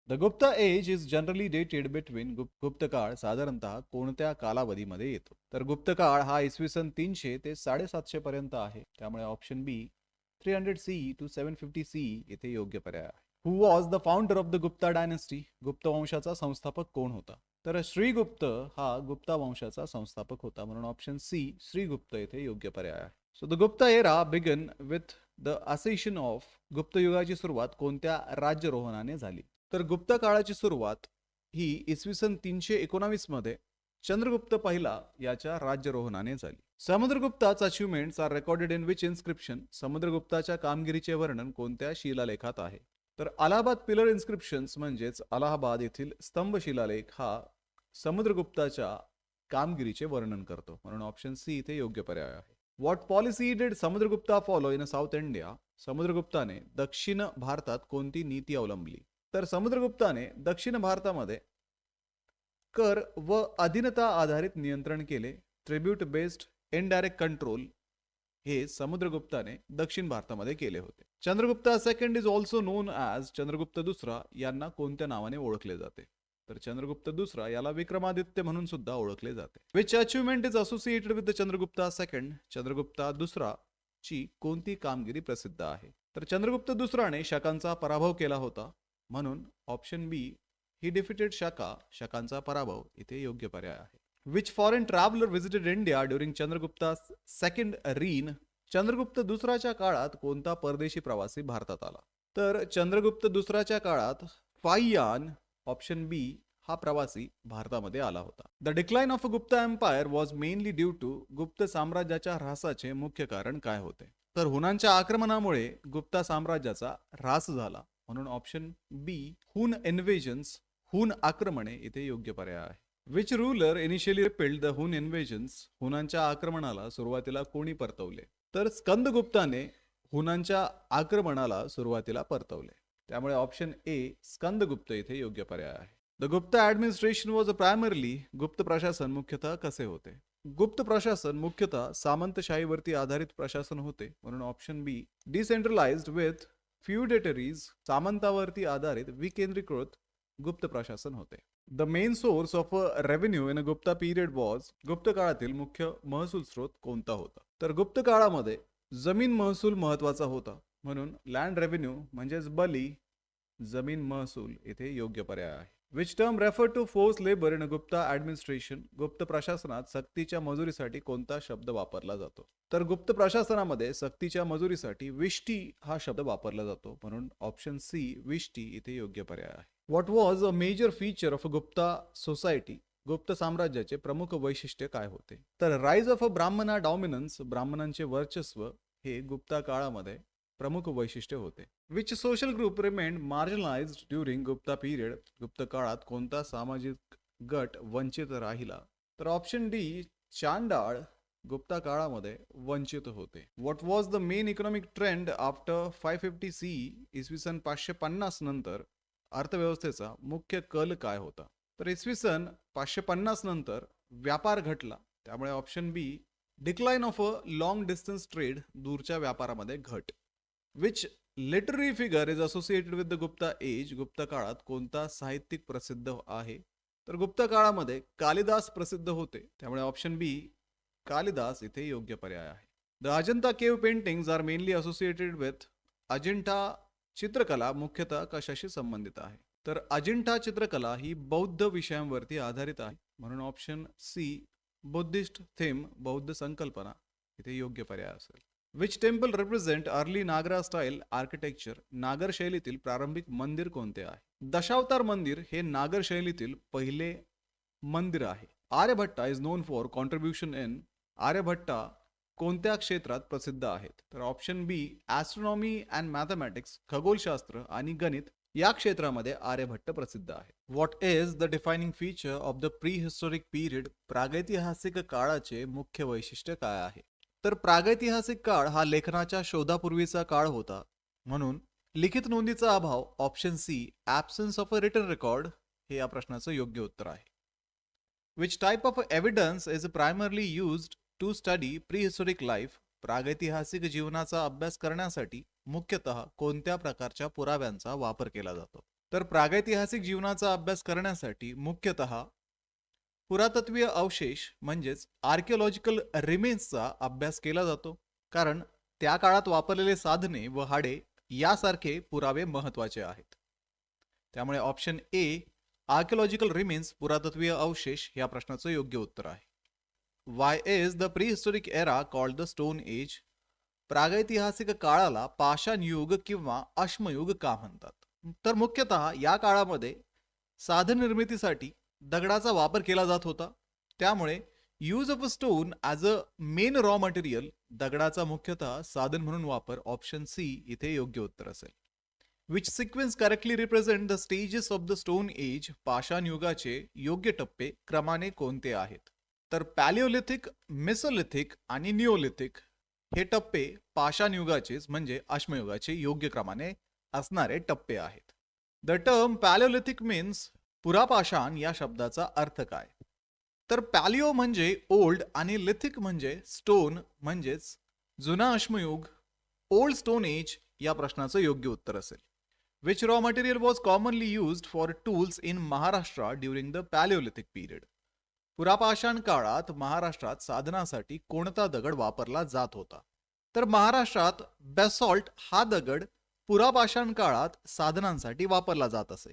The Gupta age is generally dated between, Gupta काळ साधारणतः कोणत्या कालावधीमध्ये येतो? तर गुप्त काळ हा इसवी सन 300 ते 750 पर्यंत आहे, त्यामुळे option B 300 CE to 750 CE इथे योग्य पर्याय आहे. Who was the founder of the Gupta dynasty, Gupta वंशाचा संस्थापक कोण होता? तर श्रीगुप्त हा गुप्ता वंशाचा संस्थापक होता, म्हणून ऑप्शन सी श्रीगुप्त इथे योग्य पर्याय आहे. So the Gupta era began with the accession of, Gupta युगाची सुरुवात कोणत्या राज्यरोहणाने झाली? तर गुप्त काळाची सुरुवात ही इसवी सन 319 मध्ये चंद्रगुप्त पहिला याच्या राज्यरोहणाने झाली. समुद्रगुप्ताच achievements are recorded in which inscription, समुद्रगुप्ताच्या कामगिरीचे वर्णन कोणत्या शिलालेखात आहे? तर अलाहाबाद पिलर इन्स्क्रिप्शन्स म्हणजेच अलाहाबाद येथील स्तंभ शिलालेख हा समुद्रगुप्ताच्या कामगिरीचे वर्णन करतो, म्हणून ऑप्शन सी इथे योग्य पर्याय आहे. What policy did Samudragupta follow in South India, समुद्रगुप्ताने दक्षिण भारतात कोणती नीती अवलंबली? तर समुद्रगुप्ताने दक्षिण भारतामध्ये कर व अधीनता आधारित नियंत्रण केले. ट्रिब्यूट बेस्ड इनडायरेक्ट कंट्रोल हे समुद्रगुप्ताने दक्षिण भारतामध्ये केले होते. Chandragupta second is also non as, Chandragupta दुसरा यांना कोणत्या नावाने ओळखले जाते? तर चंद्रगुप्त दुसरा याला विक्रमादित्य म्हणून सुद्धा ओळखले जाते. Which achievement is associated with the Chandragupta second, Chandragupta दुसरा ची कोणती कामगिरी प्रसिद्ध आहे? तर चंद्रगुप्त दुसराने शकांचा पराभव केला होता, म्हणून ऑप्शन बी ही डिफिटेड शका, शकांचा पराभव इथे योग्य पर्याय आहे. Which foreign traveller visited India during Chandragupta second रीन, चंद्रगुप्त दुसराच्या काळात कोणता परदेशी प्रवासी भारतात आला? तर चंद्रगुप्त दुसराच्या काळात फाहियान, ऑप्शन बी हा प्रवासी भारतामध्ये आला होता. The decline of Gupta empire was mainly due to, Gupta साम्राज्याच्या ऱ्हासाचे मुख्य कारण काय होते? तर हुनांच्या आक्रमणामुळे गुप्ता साम्राज्याचा ऱ्हास झाला, म्हणून ऑप्शन बी हुन इन्व्हेजन्स, हुन आक्रमणे इथे योग्य पर्याय आहे. Which ruler initially repelled the Hun invasions, हुनांच्या आक्रमणाला सुरुवातीला कोणी परतवले? तर स्कंदगुप्ताने हुनांच्या आक्रमणाला सुरुवातीला परतवले, त्यामुळे ऑप्शन ए स्कंदगुप्त इथे योग्य पर्याय आहे. The Gupta administration was primarily, गुप्त प्रशासन मुख्यतः कसे होते? गुप्त प्रशासन मुख्यतः सामंतशाहीवरती आधारित प्रशासन होते, म्हणून ऑप्शन बी डिसेंट्रलाइज्ड विथ फ्युडेटरीज, सामंतावरती आधारित विकेंद्रीकृत गुप्त प्रशासन होते. The main source of revenue in a Gupta period was, गुप्त काळातील मुख्य महसूल स्रोत कोणता होता? तर गुप्त काळामध्ये जमीन महसूल महत्वाचा होता, म्हणून लँड रेव्हेन्यू म्हणजेच बली, जमीन महसूल इथे योग्य पर्याय आहे. Which term refer to force labour in Gupta administration, Gupta प्रशासनात सक्तीच्या मजुरीसाठी कोणता शब्द वापरला जातो? तर गुप्त प्रशासनामध्ये सक्तीच्या मजुरीसाठी विष्टी हा शब्द वापरला जातो, म्हणून ऑप्शन सी विष्टी इथे योग्य पर्याय आहे. What was a major feature of Gupta society, Gupta साम्राज्याचे प्रमुख वैशिष्ट्य काय होते? तर राईज ऑफ अ ब्राह्मणा डॉमिनन्स, ब्राह्मणांचे वर्चस्व हे गुप्ता काळामध्ये प्रमुख वैशिष्ट्य होते. Which social group remained marginalised during Gupta period. गुप्त काळात कोणता सामाजिक गट वंचित राहिला? तर ऑप्शन डी, चांडाळ गुप्ता काळामध्ये वंचित होते. What was the main economic trend after 550 C? इसवी सन 550 नंतर अर्थव्यवस्थेचा मुख्य कल काय होता? तर इसवी सन 550 नंतर व्यापार घटला. त्यामुळे option B, decline of a long distance trade, दूरच्या व्यापारामध्ये घट. Which literary figure is associated with the Gupta age? Gupta काळात कोणता साहित्यिक प्रसिद्ध आहे? तर गुप्त काळामध्ये कालिदास प्रसिद्ध होते. त्यामुळे ऑप्शन बी, कालिदास इथे योग्य पर्याय आहे. The Ajanta cave paintings are mainly associated with. Ajintha चित्रकला मुख्यतः कशाशी संबंधित आहे? तर अजिंठा चित्रकला ही बौद्ध विषयांवरती आधारित आहे. म्हणून ऑप्शन सी, बुद्धिस्ट थीम, बौद्ध संकल्पना इथे योग्य पर्याय असेल. विच टेम्पल रिप्रेझेंट अर्ली नागरा स्टाईल आर्किटेक्चर? नागर शैलीतील प्रारंभिक मंदिर कोणते आहे? दशावतार मंदिर हे नागर शैलीतील पहिले मंदिर आहे. Aryabhatta is known for contribution in. Aryabhatta कोणत्या क्षेत्रात प्रसिद्ध आहेत? तर option B, astronomy and mathematics, खगोलशास्त्र आणि गणित या क्षेत्रामध्ये आर्यभट्ट प्रसिद्ध आहे. What is the defining feature of the prehistoric period? प्रागैतिहासिक काळाचे मुख्य वैशिष्ट्य काय आहे? तर प्रागैतिहासिक काळ हा लेखनाच्या शोधापूर्वीचा काळ होता. म्हणून लिखित नोंदीचा अभाव, option C, absence of a written record, हे या प्रश्नाचं योग्य उत्तर आहे. Which type of evidence is primarily used to study prehistoric life? प्रागैतिहासिक जीवनाचा अभ्यास करण्यासाठी मुख्यतः कोणत्या प्रकारच्या पुराव्यांचा वापर केला जातो? तर प्रागैतिहासिक जीवनाचा अभ्यास करण्यासाठी मुख्यतः पुरातत्वीय अवशेष म्हणजेच आर्किओलॉजिकल रिमेन्सचा अभ्यास केला जातो. कारण त्या काळात वापरलेले साधने व हाडे यासारखे पुरावे महत्त्वाचे आहेत. त्यामुळे ऑप्शन ए, आर्किओलॉजिकल रिमेन्स, पुरातत्वीय अवशेष, या प्रश्नाचं योग्य उत्तर आहे. Why is the prehistoric era called the stone age? प्रागैतिहासिक काळाला पाषाण युग किंवा अश्मयुग का म्हणतात? तर मुख्यतः या काळामध्ये साधन निर्मितीसाठी दगडाचा वापर केला जात होता. त्यामुळे use of a stone as a main raw material, दगडाचा मुख्यतः साधन म्हणून वापर, ऑप्शन सी इथे योग्य उत्तर असेल. Which sequence correctly represent the stages of the stone age? पाषाण युगाचे योग्य टप्पे क्रमाने कोणते आहेत? तर पॅलिओलिथिक, मेसोलिथिक आणि निओलिथिक हे टप्पे पाषाण युगाचेच म्हणजे अश्मयुगाचे योग्य क्रमाने असणारे टप्पे आहेत. द टर्म पॅलिओलिथिक मीन्स, पुरापाषाण या शब्दाचा अर्थ काय? तर पॅलिओ म्हणजे ओल्ड आणि लिथिक म्हणजे स्टोन म्हणजेच जुना अश्मयुग, ओल्ड स्टोन एज या प्रश्नाचं योग्य उत्तर असेल. Which raw material was commonly used for tools in Maharashtra during the palaeolithic period? पुरापाषाण काळात महाराष्ट्रात साधनासाठी कोणता दगड वापरला जात होता? तर महाराष्ट्रात बेसॉल्ट हा दगड पुरापाषाण काळात साधनांसाठी वापरला जात असे.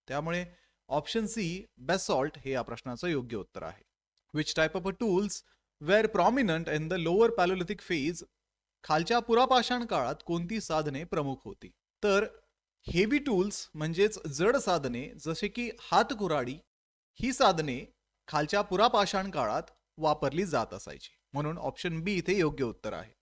त्यामुळे ऑप्शन सी, बेसॉल्ट, हे या प्रश्नाचं योग्य उत्तर आहे. Which type of tools were prominent in the lower palaeolithic phase? खालच्या पुरापाषाण काळात कोणती साधने प्रमुख होती? तर हेवी टूल्स म्हणजेच जड साधने जसे की हातकुऱ्हाडी ही साधने खालच्या पुरापाषाण काळात वापरली जात असायची. म्हणून ऑप्शन बी इथे योग्य उत्तर आहे.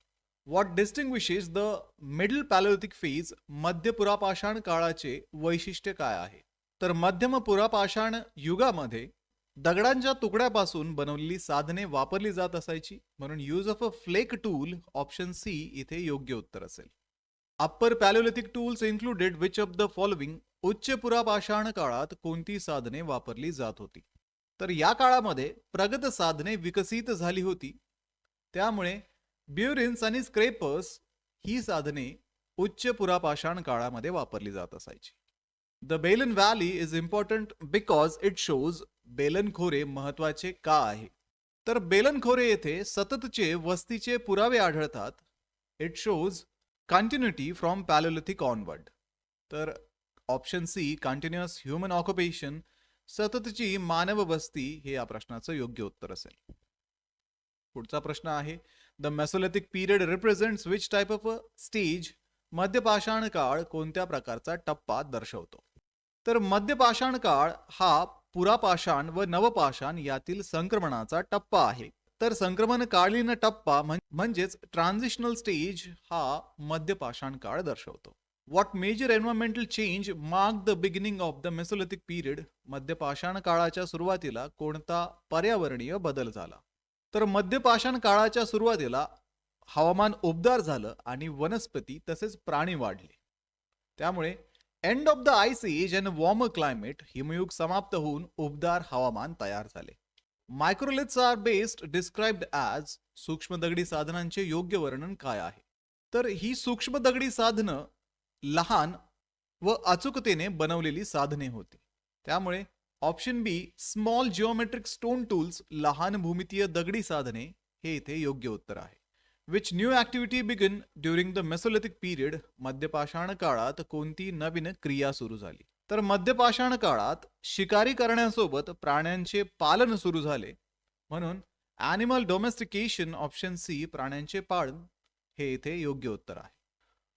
What distinguishes the middle palaeolithic phase? मध्य पुरापाषाण काळाचे वैशिष्ट्य काय आहे? तर मध्यम पुरापाषाण युगामध्ये दगडांच्या तुकड्यापासून बनवलेली साधने वापरली जात असायची. म्हणून use of a flake tool, option C इथे योग्य उत्तर असेल. Upper palaeolithic tools included which of the following? उच्च पुरापाषाण काळात कोणती साधने वापरली जात होती? तर या काळामध्ये प्रगत साधने विकसित झाली होती. त्यामुळे ब्युरिन्स आणि स्क्रेपर्स ही साधने उच्च पुरापाषाण काळामध्ये वापरली जात असायची. The Belan valley is important because it shows. बेलनखोरे महत्वाचे का आहे? तर बेलनखोरे येथे सततचे वस्तीचे पुरावे आढळतात. It shows continuity from palaeolithic onward. तर option C, continuous human occupation, सततची मानव वस्ती, हे या प्रश्नाचं योग्य उत्तर असेल. पुढचा प्रश्न आहे, the mesolithic period represents which type of a stage? मध्यपाषाण काळ कोणत्या प्रकारचा टप्पा दर्शवतो? तर मध्यपाषाण काळ हा पुरापाषाण व नवपाषाण यातील संक्रमणाचा टप्पा आहे. तर संक्रमणकालीन टप्पा म्हणजेच ट्रान्झिशनल स्टेज हा मध्य पाषाण काळ दर्शवतो. What major environmental change mark the beginning of the Mesolithic period? मध्य पाषाण काळाच्या सुरुवातीला कोणता पर्यावरणीय बदल झाला? तर मध्य पाषाण काळाच्या सुरुवातीला हवामान उबदार झालं आणि वनस्पती तसेच प्राणी वाढले. त्यामुळे end of the ice age and warmer climate, हिमयुग समाप्त होऊन उबदार हवामान तयार झाले. Microliths are best described as, सूक्ष्म दगडी साधनांचे योग्य वर्णन काय आहे? तर ही सूक्ष्म दगडी साधनं लहान व अचूकतेने बनवलेली साधने होती. त्यामुळे option B small geometric stone tools, लहान भूमितीय दगडी साधने, हे इथे योग्य उत्तर आहे. Which new activity begin during the Mesolithic period? मध्यपाषाण काळात कोणती नवीन क्रिया सुरू झाली? तर मध्यपाषाण काळात शिकारी करण्यासोबत प्राण्यांचे पालन सुरू झाले, म्हणून ॲनिमल डोमेस्टिकेशन, ऑप्शन सी प्राण्यांचे पालन, हे इथे योग्य उत्तर आहे.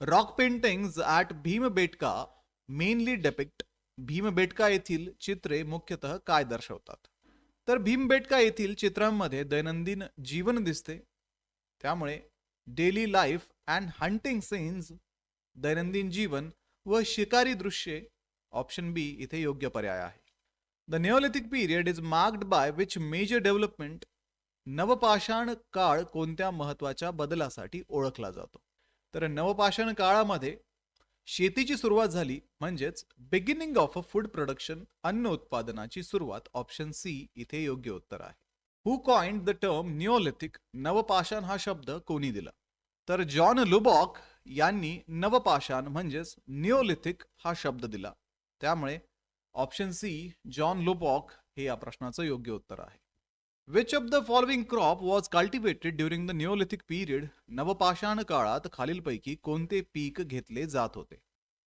Rock paintings at Bhimbetka mainly depict, Bhimbetka येथील चित्रे मुख्यतः काय दर्शवतात? तर भीमबेटका येथील चित्रांमध्ये दैनंदिन जीवन दिसते. त्यामुळे daily life and hunting scenes, दैनंदिन जीवन व शिकारी दृश्ये, ऑप्शन बी इथे योग्य पर्याय आहे. The Neolithic period is marked by which major development? नवपाषाण काळ कोणत्या महत्वाच्या बदलासाठी ओळखला जातो? तर नवपाषाण काळामध्ये शेतीची सुरुवात झाली, म्हणजेच beginning of a food production, अन्न उत्पादनाची सुरुवात, ऑप्शन सी इथे योग्य उत्तर आहे. हु कॉइन्ड द टर्म निओलिथिक? नवपाषाण हा शब्द कोणी दिला? तर जॉन लुबॉक यांनी नवपाषाण म्हणजेच निओलिथिक हा शब्द दिला. त्यामुळे ऑप्शन सी जॉन लुबॉक हे या प्रश्नाचं योग्य उत्तर आहे. Which of the following crop was cultivated during the Neolithic period? नवपाषाण काळात खालीलपैकी कोणते पीक घेतले जात होते?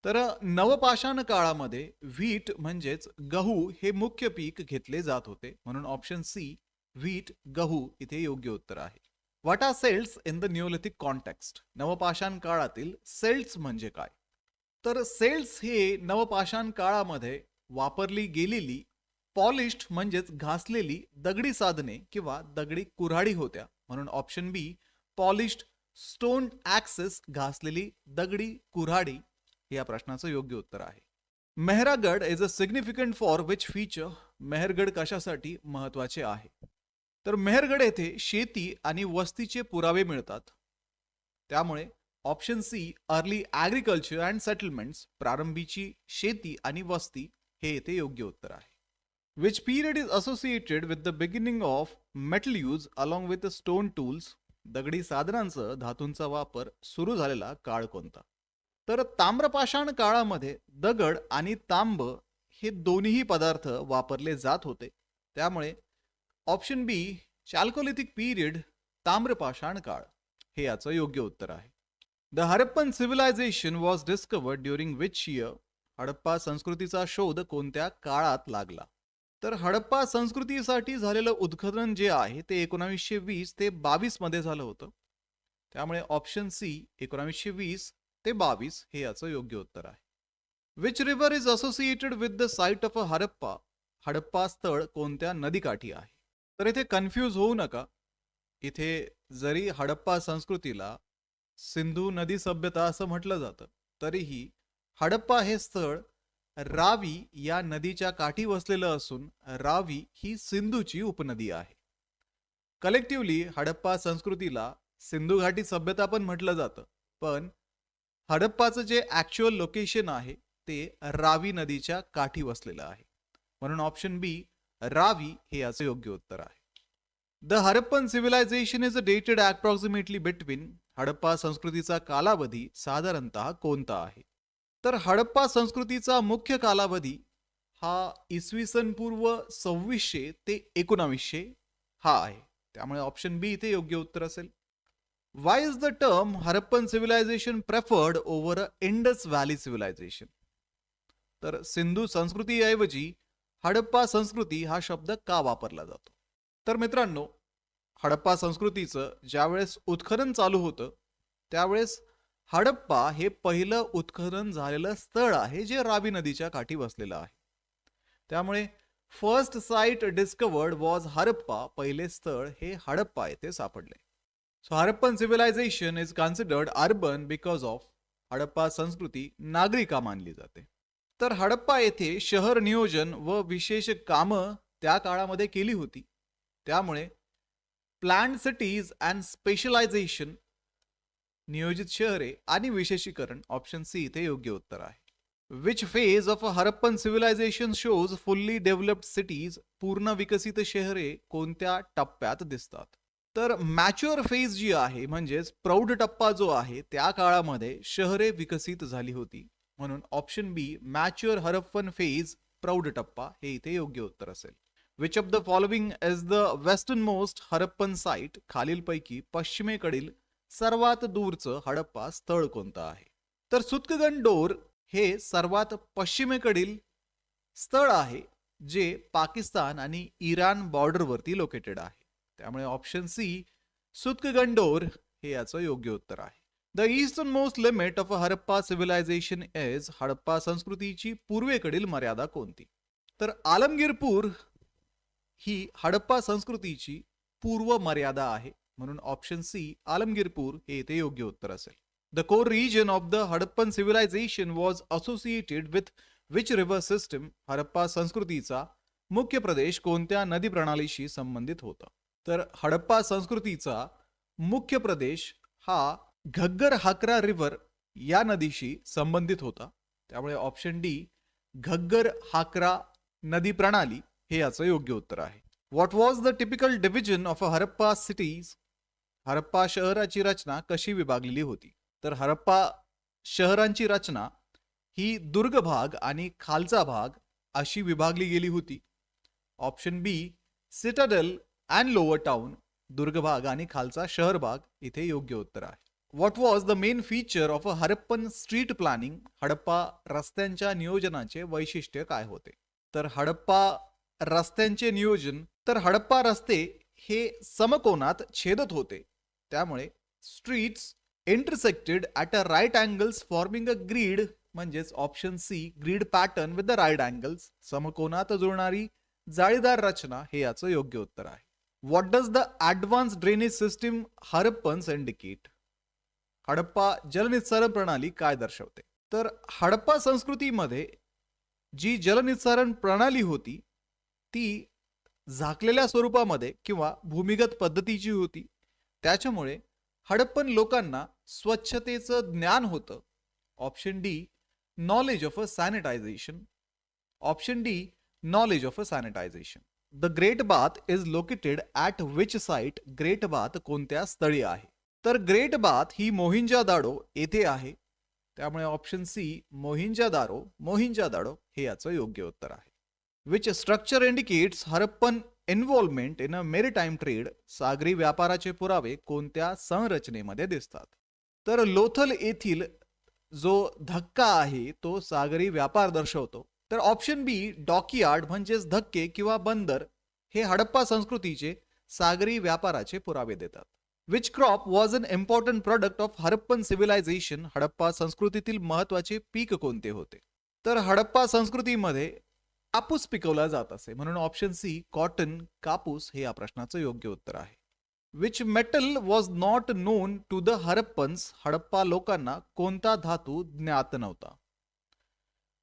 तर नवपाषाण काळामध्ये व्हीट म्हणजेच गहू हे मुख्य पीक घेतले जात होते, म्हणून ऑप्शन सी व्हीट, गहू इथे योग्य उत्तर आहे. What are celts in the Neolithic context? नवपाषाण काळातील सेल्ट्स म्हणजे काय? तर सेल्ट्स हे नवपाषाण काळामध्ये वापरली गेलेली पॉलिश्ड म्हणजेच घासलेली दगडी साधने किंवा दगडी कुऱ्हाडी होत्या, म्हणून option B polished stone axes, घासलेली दगडी कुऱ्हाडी, हे या प्रश्नाचं योग्य उत्तर आहे. Mehrgarh is a significant for which feature? Mehrgarh कशासाठी महत्वाचे आहे? तर मेहरगड येथे शेती आणि वस्तीचे पुरावे मिळतात. त्यामुळे option C early agriculture and settlements, प्रारंभीची शेती आणि वस्ती, हे येथे योग्य उत्तर आहे. Which period is associated with the beginning of metal use along with stone tools? दगडी साधनांचा, धातूंचा वापर सुरू झालेला काळ कोणता? तर ताम्रपाषाण काळामध्ये दगड आणि तांब हे दोन्ही पदार्थ वापरले जात होते. त्यामुळे ऑप्शन बी चॅल्कोलिथिक पीरियड, ताम्रपाषाण काळ, हे याचं योग्य उत्तर आहे. The Harappan civilisation was discovered during which year? Harappa संस्कृतीचा शोध कोणत्या काळात लागला? तर हडप्पा संस्कृतीसाठी झालेलं उत्खनन जे आहे ते 1920 ते 22 मध्ये झालं होतं. त्यामुळे ऑप्शन सी 1920 ते 22 हे याचं योग्य उत्तर आहे. Which river is associated with the site of a Harappa? Harappa स्थळ कोणत्या नदीकाठी आहे? तर इथे कन्फ्यूज होऊ नका. इथे जरी हडप्पा संस्कृतीला सिंधू नदी सभ्यता असं म्हटलं जातं, तरीही हडप्पा हे स्थळ रावी या नदीच्या काठी वसलेलं असून रावी ही सिंधूची उपनदी आहे. कलेक्टिव्हली हडप्पा संस्कृतीला सिंधू घाटी सभ्यता पण म्हटलं जातं, पण हडप्पाचं जे ॲक्च्युअल लोकेशन आहे ते रावी नदीच्या काठी वसलेलं आहे, म्हणून ऑप्शन बी रावी हे याचं योग्य उत्तर आहे. The Harappan civilisation is dated approximately between? Harappa संस्कृतीचा कालावधी साधारणतः कोणता आहे? तर हडप्पा संस्कृतीचा मुख्य कालावधी हा इसवी सन पूर्व 2600 ते 1900 हा आहे. त्यामुळे ऑप्शन बी इथे योग्य उत्तर असेल. Why is the term Harappan civilisation preferred over Indus valley civilisation? तर सिंधू संस्कृतीऐवजी हडप्पा संस्कृती हा शब्द का वापरला जातो? तर मित्रांनो, हडप्पा संस्कृतीचं ज्यावेळेस उत्खनन चालू होतं त्यावेळेस हडप्पा हे पहिलं उत्खनन झालेलं स्थळ आहे जे रावी नदीच्या काठी वसलेलं आहे. त्यामुळे first site discovered was Harappa. पहिले स्थळ हे हडप्पा येथे सापडले. So Harappan civilisation is considered urban because of. Harappa संस्कृती नागरिका मानली जाते. तर हडप्पा येथे शहर नियोजन व विशेष कामं त्या काळामध्ये केली होती. त्यामुळे प्लॅन्ड सिटीज अँड स्पेशलायझेशन, नियोजित शहरे आणि विशेषीकरण, ऑप्शन सी इथे योग्य उत्तर आहे. Which phase of Harappan civilisation shows fully developed cities. पूर्ण विकसित शहरे कोणत्या टप्प्यात दिसतात? तर मॅच्युअर फेज जी आहे म्हणजेच प्रौढ टप्पा जो आहे त्या काळामध्ये शहरे विकसित झाली होती. म्हणून ऑप्शन बी मॅच्युअर हरप्पन फेज, प्रौढ टप्पा, हे इथे योग्य उत्तर असेल. Which of the following is the western most Harappan site. खालीलपैकी पश्चिमेकडील सर्वात दूरचं हडप्पा स्थळ कोणतं आहे? तर सुतकगंडोर हे सर्वात पश्चिमेकडील स्थळ आहे जे पाकिस्तान आणि इराण बॉर्डरवरती लोकेटेड आहे. त्यामुळे ऑप्शन सी सुतकगंडोर हे याचं योग्य उत्तर आहे. The eastern most limit of Harappa civilization is. Harappa संस्कृतीची पूर्वेकडील मर्यादा कोणती? तर आलमगीरपूर ही हडप्पा संस्कृतीची पूर्व मर्यादा आहे. म्हणून ऑप्शन सी आलमगीरपूर हे इथे योग्य उत्तर असेल. The core region of the Harappan civilisation was associated with which river system. Harappa संस्कृतीचा मुख्य प्रदेश कोणत्या नदी प्रणालीशी संबंधित होता? तर हडप्पा संस्कृतीचा मुख्य प्रदेश हा घग्गर हाकरा रिव्हर या नदीशी संबंधित होता. त्यामुळे ऑप्शन डी घग्गर हाकरा नदी प्रणाली हे याचं योग्य उत्तर आहे. What was the typical division of a Harappa cities. Harappa शहराची रचना कशी विभागलेली होती? तर हरप्पा शहरांची रचना ही दुर्ग भाग आणि खालचा भाग अशी विभागली गेली होती. Option B citadel and lower town, दुर्ग भाग आणि खालचा शहर भाग, इथे योग्य उत्तर आहे. What was the main feature of a Harappan street planning. Harappa रस्त्यांच्या नियोजनाचे वैशिष्ट्य काय होते? तर हडप्पा रस्त्यांचे नियोजन, तर हडप्पा रस्ते हे समकोनात छेदत होते. त्यामुळे streets intersected at a right angles forming a grid, म्हणजेच option C grid pattern with the right angles, समकोनात जुळणारी जाळीदार रचना, हे याचं योग्य उत्तर आहे. What does the advance drainage system Harappans indicate. Harappa जलनिस्सारण प्रणाली काय दर्शवते? तर हडप्पा संस्कृतीमध्ये जी जलनिस्सारण प्रणाली होती ती झाकलेल्या स्वरूपामध्ये किंवा भूमिगत पद्धतीची होती. त्याच्यामुळे हडप्पन लोकांना स्वच्छतेचं ज्ञान होतं. Option D knowledge of a sanitisation. Option D knowledge of a sanitisation. The great bath is located at which site. Great bath कोणत्या स्थळी आहे? तर ग्रेट बाथ ही मोहिंजादाडो येथे आहे. त्यामुळे ऑप्शन सी मोहिंजादाडो हे याचं योग्य उत्तर आहे. Which structure indicates Harappan involvement in a maritime trade. सागरी व्यापाराचे पुरावे कोणत्या संरचनेमध्ये दिसतात? तर लोथल येथील जो धक्का आहे तो सागरी व्यापार दर्शवतो. तर ऑप्शन बी डॉकयार्ड म्हणजेच धक्के किंवा बंदर हे हडप्पा संस्कृतीचे सागरी व्यापाराचे पुरावे देतात. Which crop was an important product of Harappan civilisation. Harappa संस्कृतीतील महत्वाचे पीक कोणते होते? तर हडप्पा संस्कृतीमध्ये कापूस पिकवला जात असे. म्हणून ऑप्शन सी कॉटन, कापूस हे या प्रश्नाचं योग्य उत्तर आहे. Which metal was not known to the Harappans. Harappa लोकांना कोणता धातू ज्ञात नव्हता?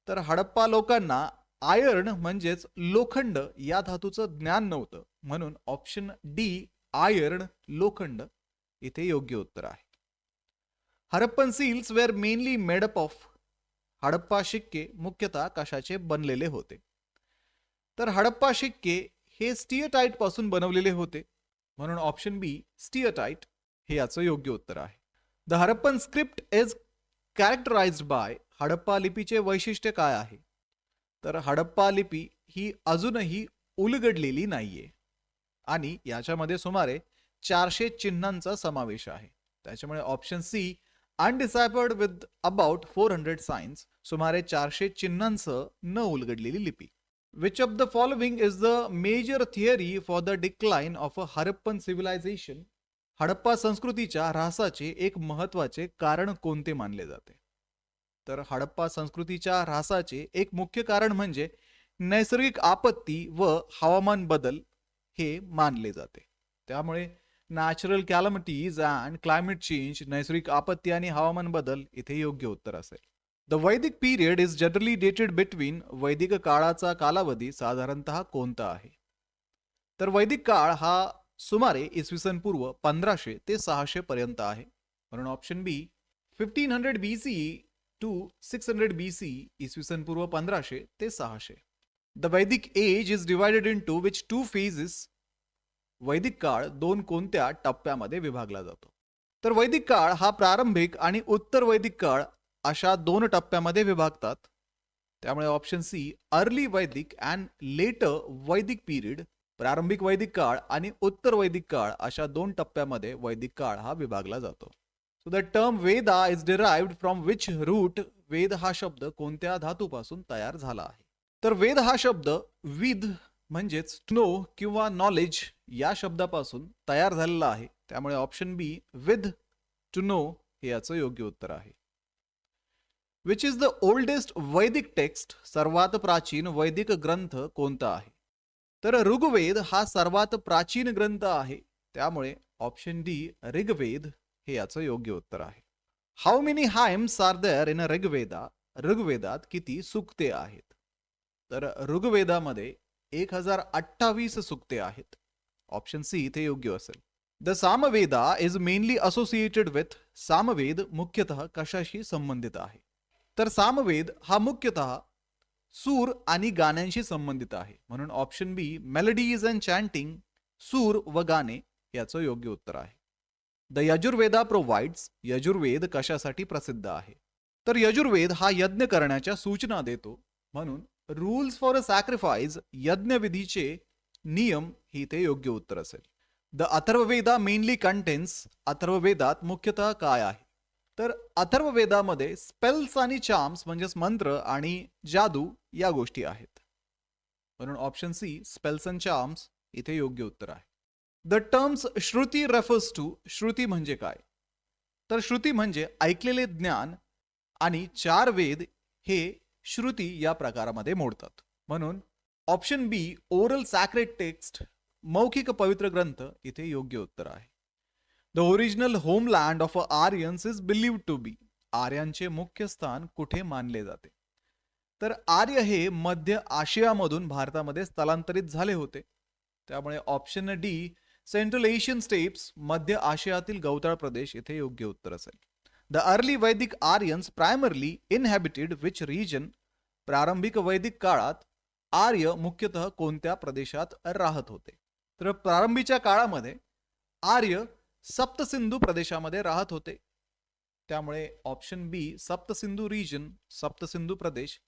तर हडप्पा लोकांना आयर्न म्हणजेच लोखंड या धातूचं ज्ञान नव्हतं. म्हणून ऑप्शन डी आयर्न, लोखंड, इथे योग्य उत्तर आहे. Harappan seals were mainly made up of. Harappa शिक्के मुख्यतः कशाचे बनलेले होते? तर हडप्पा शिक्के हे स्टिअटाईट पासून बनवलेले होते. म्हणून ऑप्शन बी स्टिअटाईट हे याचं योग्य उत्तर आहे. The Harappan script is characterised by. Harappa लिपीचे वैशिष्ट्य काय आहे? तर हडप्पा लिपी ही अजूनही उलगडलेली नाहीये आणि याच्यामध्ये सुमारे 400 चिन्हांचा समावेश आहे. त्याच्यामुळे option C undeciphered with about 400 signs, सुमारे 400 चिन्हांसह न उलगडलेली लिपी. Which of the following is the major theory for the decline of a Harappan civilisation. Harappa संस्कृतीच्या ऱ्हासाचे एक महत्वाचे कारण कोणते मानले जाते? तर हडप्पा संस्कृतीच्या ऱ्हासाचे एक मुख्य कारण म्हणजे नैसर्गिक आपत्ती व हवामान बदल हे मानले जाते. त्यामुळे natural calamities and climate change, नैसर्गिक आपत्ती आणि हवामान बदल इथे योग्य उत्तर असेल. द वैदिक period is generally dated between, वैदिक काळाचा कालावधी साधारणतः कोणता आहे? तर वैदिक काळ हा सुमारे इसवी सन पूर्व 1500 ते 600 पर्यंत आहे. म्हणून option B 1500 BCE to 600 BCE, इसवी सन पूर्व 1500 ते 600. The Vedic age is divided into which two phases, वैदिक काळ दोन कोणत्या टप्प्यामध्ये विभागला जातो? तर वैदिक काळ हा प्रारंभिक आणि उत्तर वैदिक काळ अशा दोन टप्प्यामध्ये विभागतात. त्यामुळे ऑप्शन सी अर्ली वैदिक अँड लेटर वैदिक पीरियड, प्रारंभिक वैदिक काळ आणि उत्तर वैदिक काळ अशा दोन टप्प्यामध्ये वैदिक काळ हा विभागला जातो. So the term Veda is derived from which root, Veda हा शब्द कोणत्या धातूपासून तयार झाला आहे? तर वेद हा शब्द विद म्हणजेच नो किंवा नॉलेज या शब्दापासून तयार झालेला आहे. त्यामुळे option be with to know हे याचं योग्य उत्तर आहे. विच इज द ओल्डेस्ट वैदिक टेक्स्ट, सर्वात प्राचीन वैदिक ग्रंथ कोणता आहे? तर ऋग्वेद हा सर्वात प्राचीन ग्रंथ आहे. त्यामुळे ऑप्शन डी ऋग्वेद हे याचं योग्य उत्तर आहे. How many hymns are there in Rigveda, ऋग्वेदात किती सुक्ते आहेत? तर ऋग्वेदामध्ये 1028 सुक्ते आहेत. ऑप्शन सी इथे योग्य असेल. The Samaveda is mainly associated with, Samaveda मुख्यतः कशाशी संबंधित आहे? तर सामवेद हा मुख्यतः सूर आणि गाण्यांशी संबंधित आहे. म्हणून option B melodies and chanting, सूर व गाणे याचं योग्य उत्तर आहे. द यजुर्वेदा प्रोव्हाइड्स, यजुर्वेद कशासाठी प्रसिद्ध आहे? तर यजुर्वेद हा यज्ञ करण्याच्या सूचना देतो. म्हणून रूल्स फॉर अ सॅक्रिफाइस, यज्ञविधीचे नियम ही ते योग्य उत्तर असेल. द अथर्ववेदा मेनली कंटेन्स, अथर्ववेदात मुख्यतः काय आहे? तर अथर्ववेदामध्ये स्पेल्स आणि चार्म्स म्हणजेच मंत्र आणि जादू या गोष्टी आहेत. म्हणून option C spells and charms इथे योग्य उत्तर आहे. The terms Shruti refers to, Shruti म्हणजे काय? तर श्रुती म्हणजे ऐकलेले ज्ञान आणि चार वेद हे श्रुती या प्रकारामध्ये मोडतात. म्हणून option B oral sacred text, मौखिक पवित्र ग्रंथ इथे योग्य उत्तर आहे. The original homeland of Aryans is believed to be, आर्यांचे मुख्य स्थान कुठे मानले जाते? तर आर्य हे मध्य आशियामधून भारतामध्ये स्थलांतरित झाले होते. त्यामुळे option D central Asian steps, मध्य आशियातील गवताळ प्रदेश इथे योग्य उत्तर असेल. द अर्ली वैदिक आर्यन्स प्रायमरली इनहॅबिटेड विच रिजन, प्रारंभिक वैदिक काळात आर्य मुख्यतः कोणत्या प्रदेशात राहत होते? तर प्रारंभीच्या काळामध्ये आर्य सप्तसिंधू प्रदेशामध्ये राहत होते. त्यामुळे ऑप्शन बी सप्तसिंधू रिजन, सप्तसिंधू प्रदेश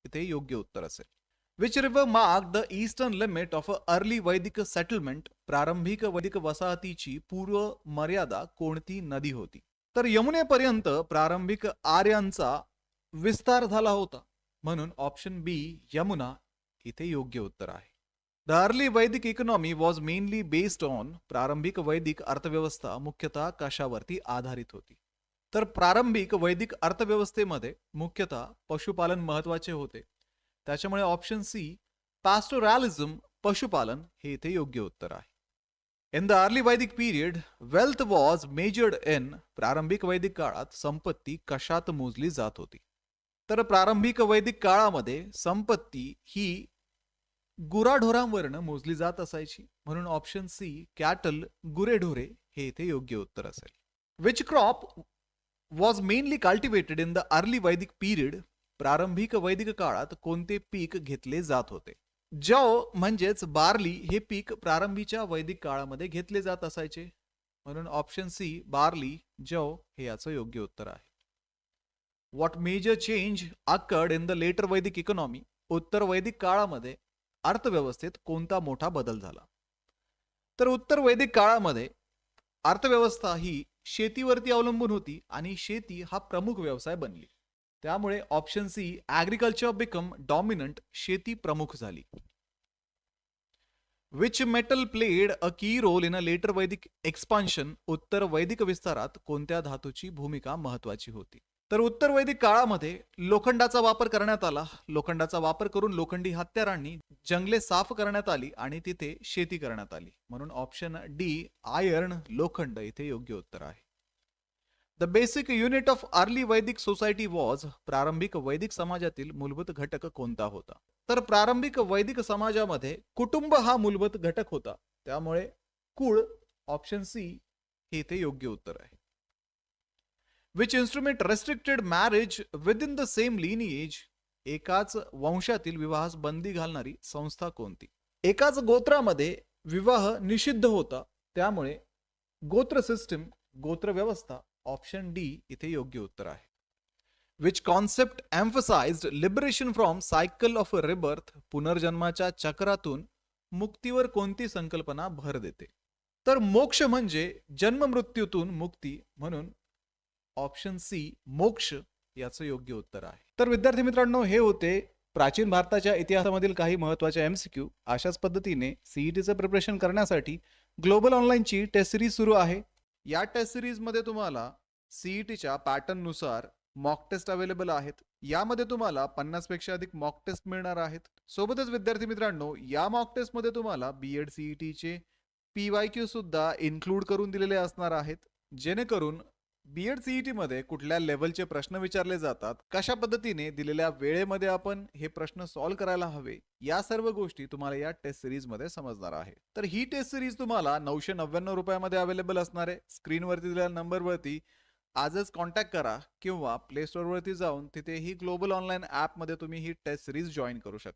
इथे योग्य उत्तर असेल. Which river mark the eastern limit of early वैदिक सेटलमेंट, प्रारंभिक वैदिक वसाहतीची पूर्व मर्यादा कोणती नदी होती? तर यमुनेपर्यंत प्रारंभिक आर्यांचा विस्तार झाला होता. म्हणून ऑप्शन बी यमुना इथे योग्य उत्तर आहे. द अर्ली वैदिक economy was mainly based on, प्रारंभिक वैदिक अर्थव्यवस्था मुख्यतः कशावरती आधारित होती? तर प्रारंभिक वैदिक अर्थव्यवस्थेमध्ये मुख्यतः पशुपालन महत्वाचे होते. त्याच्यामुळे ऑप्शन सी पॅस्टोरॅलिझम, पशुपालन हे इथे योग्य उत्तर आहे. इन द अर्ली वैदिक period wealth was measured in, प्रारंभिक वैदिक काळात संपत्ती कशात मोजली जात होती? तर प्रारंभिक वैदिक काळामध्ये संपत्ती ही गुराढोरांवरनं मोजली जात असायची. म्हणून ऑप्शन सी कॅटल, गुरेढोरे हे इथे योग्य उत्तर असेल. Which crop was mainly cultivated in the early वैदिक पीरियड, प्रारंभिक वैदिक काळात कोणते पीक घेतले जात होते? जव म्हणजेच बार्ली हे पीक प्रारंभीच्या वैदिक काळामध्ये घेतले जात असायचे. म्हणून ऑप्शन सी बार्ली, जव हे याचं योग्य उत्तर आहे. What major change occurred in the later Vedic economy, उत्तर वैदिक काळामध्ये अर्थव्यवस्थेत कोणता मोठा बदल झाला? तर उत्तर वैदिक काळामध्ये अर्थव्यवस्था ही शेतीवरती अवलंबून होती आणि शेती हा प्रमुख व्यवसाय बनली. त्यामुळे option C agriculture become dominant, शेती प्रमुख झाली. Which metal played a key role in a later Vedic expansion, उत्तर वैदिक विस्तारात कोणत्या धातूची भूमिका महत्वाची होती? तर उत्तर वैदिक काळामध्ये लोखंडाचा वापर करण्यात आला. लोखंडाचा वापर करून लोखंडी हत्यारांनी जंगले साफ करण्यात आली आणि तिथे शेती करण्यात आली. म्हणून ऑप्शन डी आयर्न लोखंड इथे योग्य उत्तर आहे. The basic unit of early वैदिक सोसायटी वॉज प्रारंभिक वैदिक समाजातील मूलभूत घटक कोणता होता? तर प्रारंभिक वैदिक समाजामध्ये कुटुंब हा मूलभूत घटक होता. त्यामुळे कुळ ऑप्शन सी हे इथे योग्य उत्तर आहे. Which instrument restricted marriage within the same lineage? एकाच वंशातील विवाहास बंदी घालणारी संस्था कोणती? एकाच गोत्रामध्ये विवाह निषिद्ध होता. त्यामुळे गोत्र सिस्टीम गोत्र व्यवस्था ऑप्शन डी इथे योग्य उत्तर आहे. Which concept emphasised liberation from cycle of rebirth? पुनर्जन्माच्या चक्रातून मुक्तीवर कोणती संकल्पना भर देते? तर मोक्ष म्हणजे जन्म मृत्यूतून मुक्ती, म्हणून ऑप्शन सी मोक्ष याचं योग्य उत्तर आहे. तर विद्यार्थी मित्रांनो, हे होते प्राचीन भारताच्या इतिहासामधील काही महत्त्वाचे एमसीक्यू. अशाच पद्धतीने सीईटीचं प्रिपरेशन करण्यासाठी ग्लोबल ऑनलाईनची टेस्ट सिरीज सुरू आहे. या टेस्ट सिरीजमध्ये तुम्हाला सीईटीच्या पॅटर्ननुसार मॉक टेस्ट अवेलेबल आहेत. यामध्ये तुम्हाला 50 पेक्षा अधिक मॉक टेस्ट मिळणार आहेत. सोबतच विद्यार्थी मित्रांनो, या मॉक टेस्टमध्ये तुम्हाला बीएड सीईटीचे PYQ सुद्धा इन्क्लूड करून दिलेले असणार आहेत, जेणेकरून बीएड सीईटी मध्ये कुठल्या लेवलचे प्रश्न विचारले जातात, कशा पद्धतीने दिलेल्या वेळेमध्ये आपण हे प्रश्न सॉल्व्ह करायला हवे, या सर्व गोष्टी तुम्हाला या टेस्ट सिरीज मध्ये समजणार आहे. तर ही टेस्ट सिरीज तुम्हाला 999 रुपयामध्ये अवेलेबल असणार आहे. स्क्रीनवरती दिलेल्या नंबरवरती आजच कॉन्टॅक्ट करा किंवा प्ले स्टोअर वरती जाऊन तिथे ही ग्लोबल ऑनलाईन ऍप मध्ये तुम्ही ही टेस्ट सिरीज जॉईन करू शकता.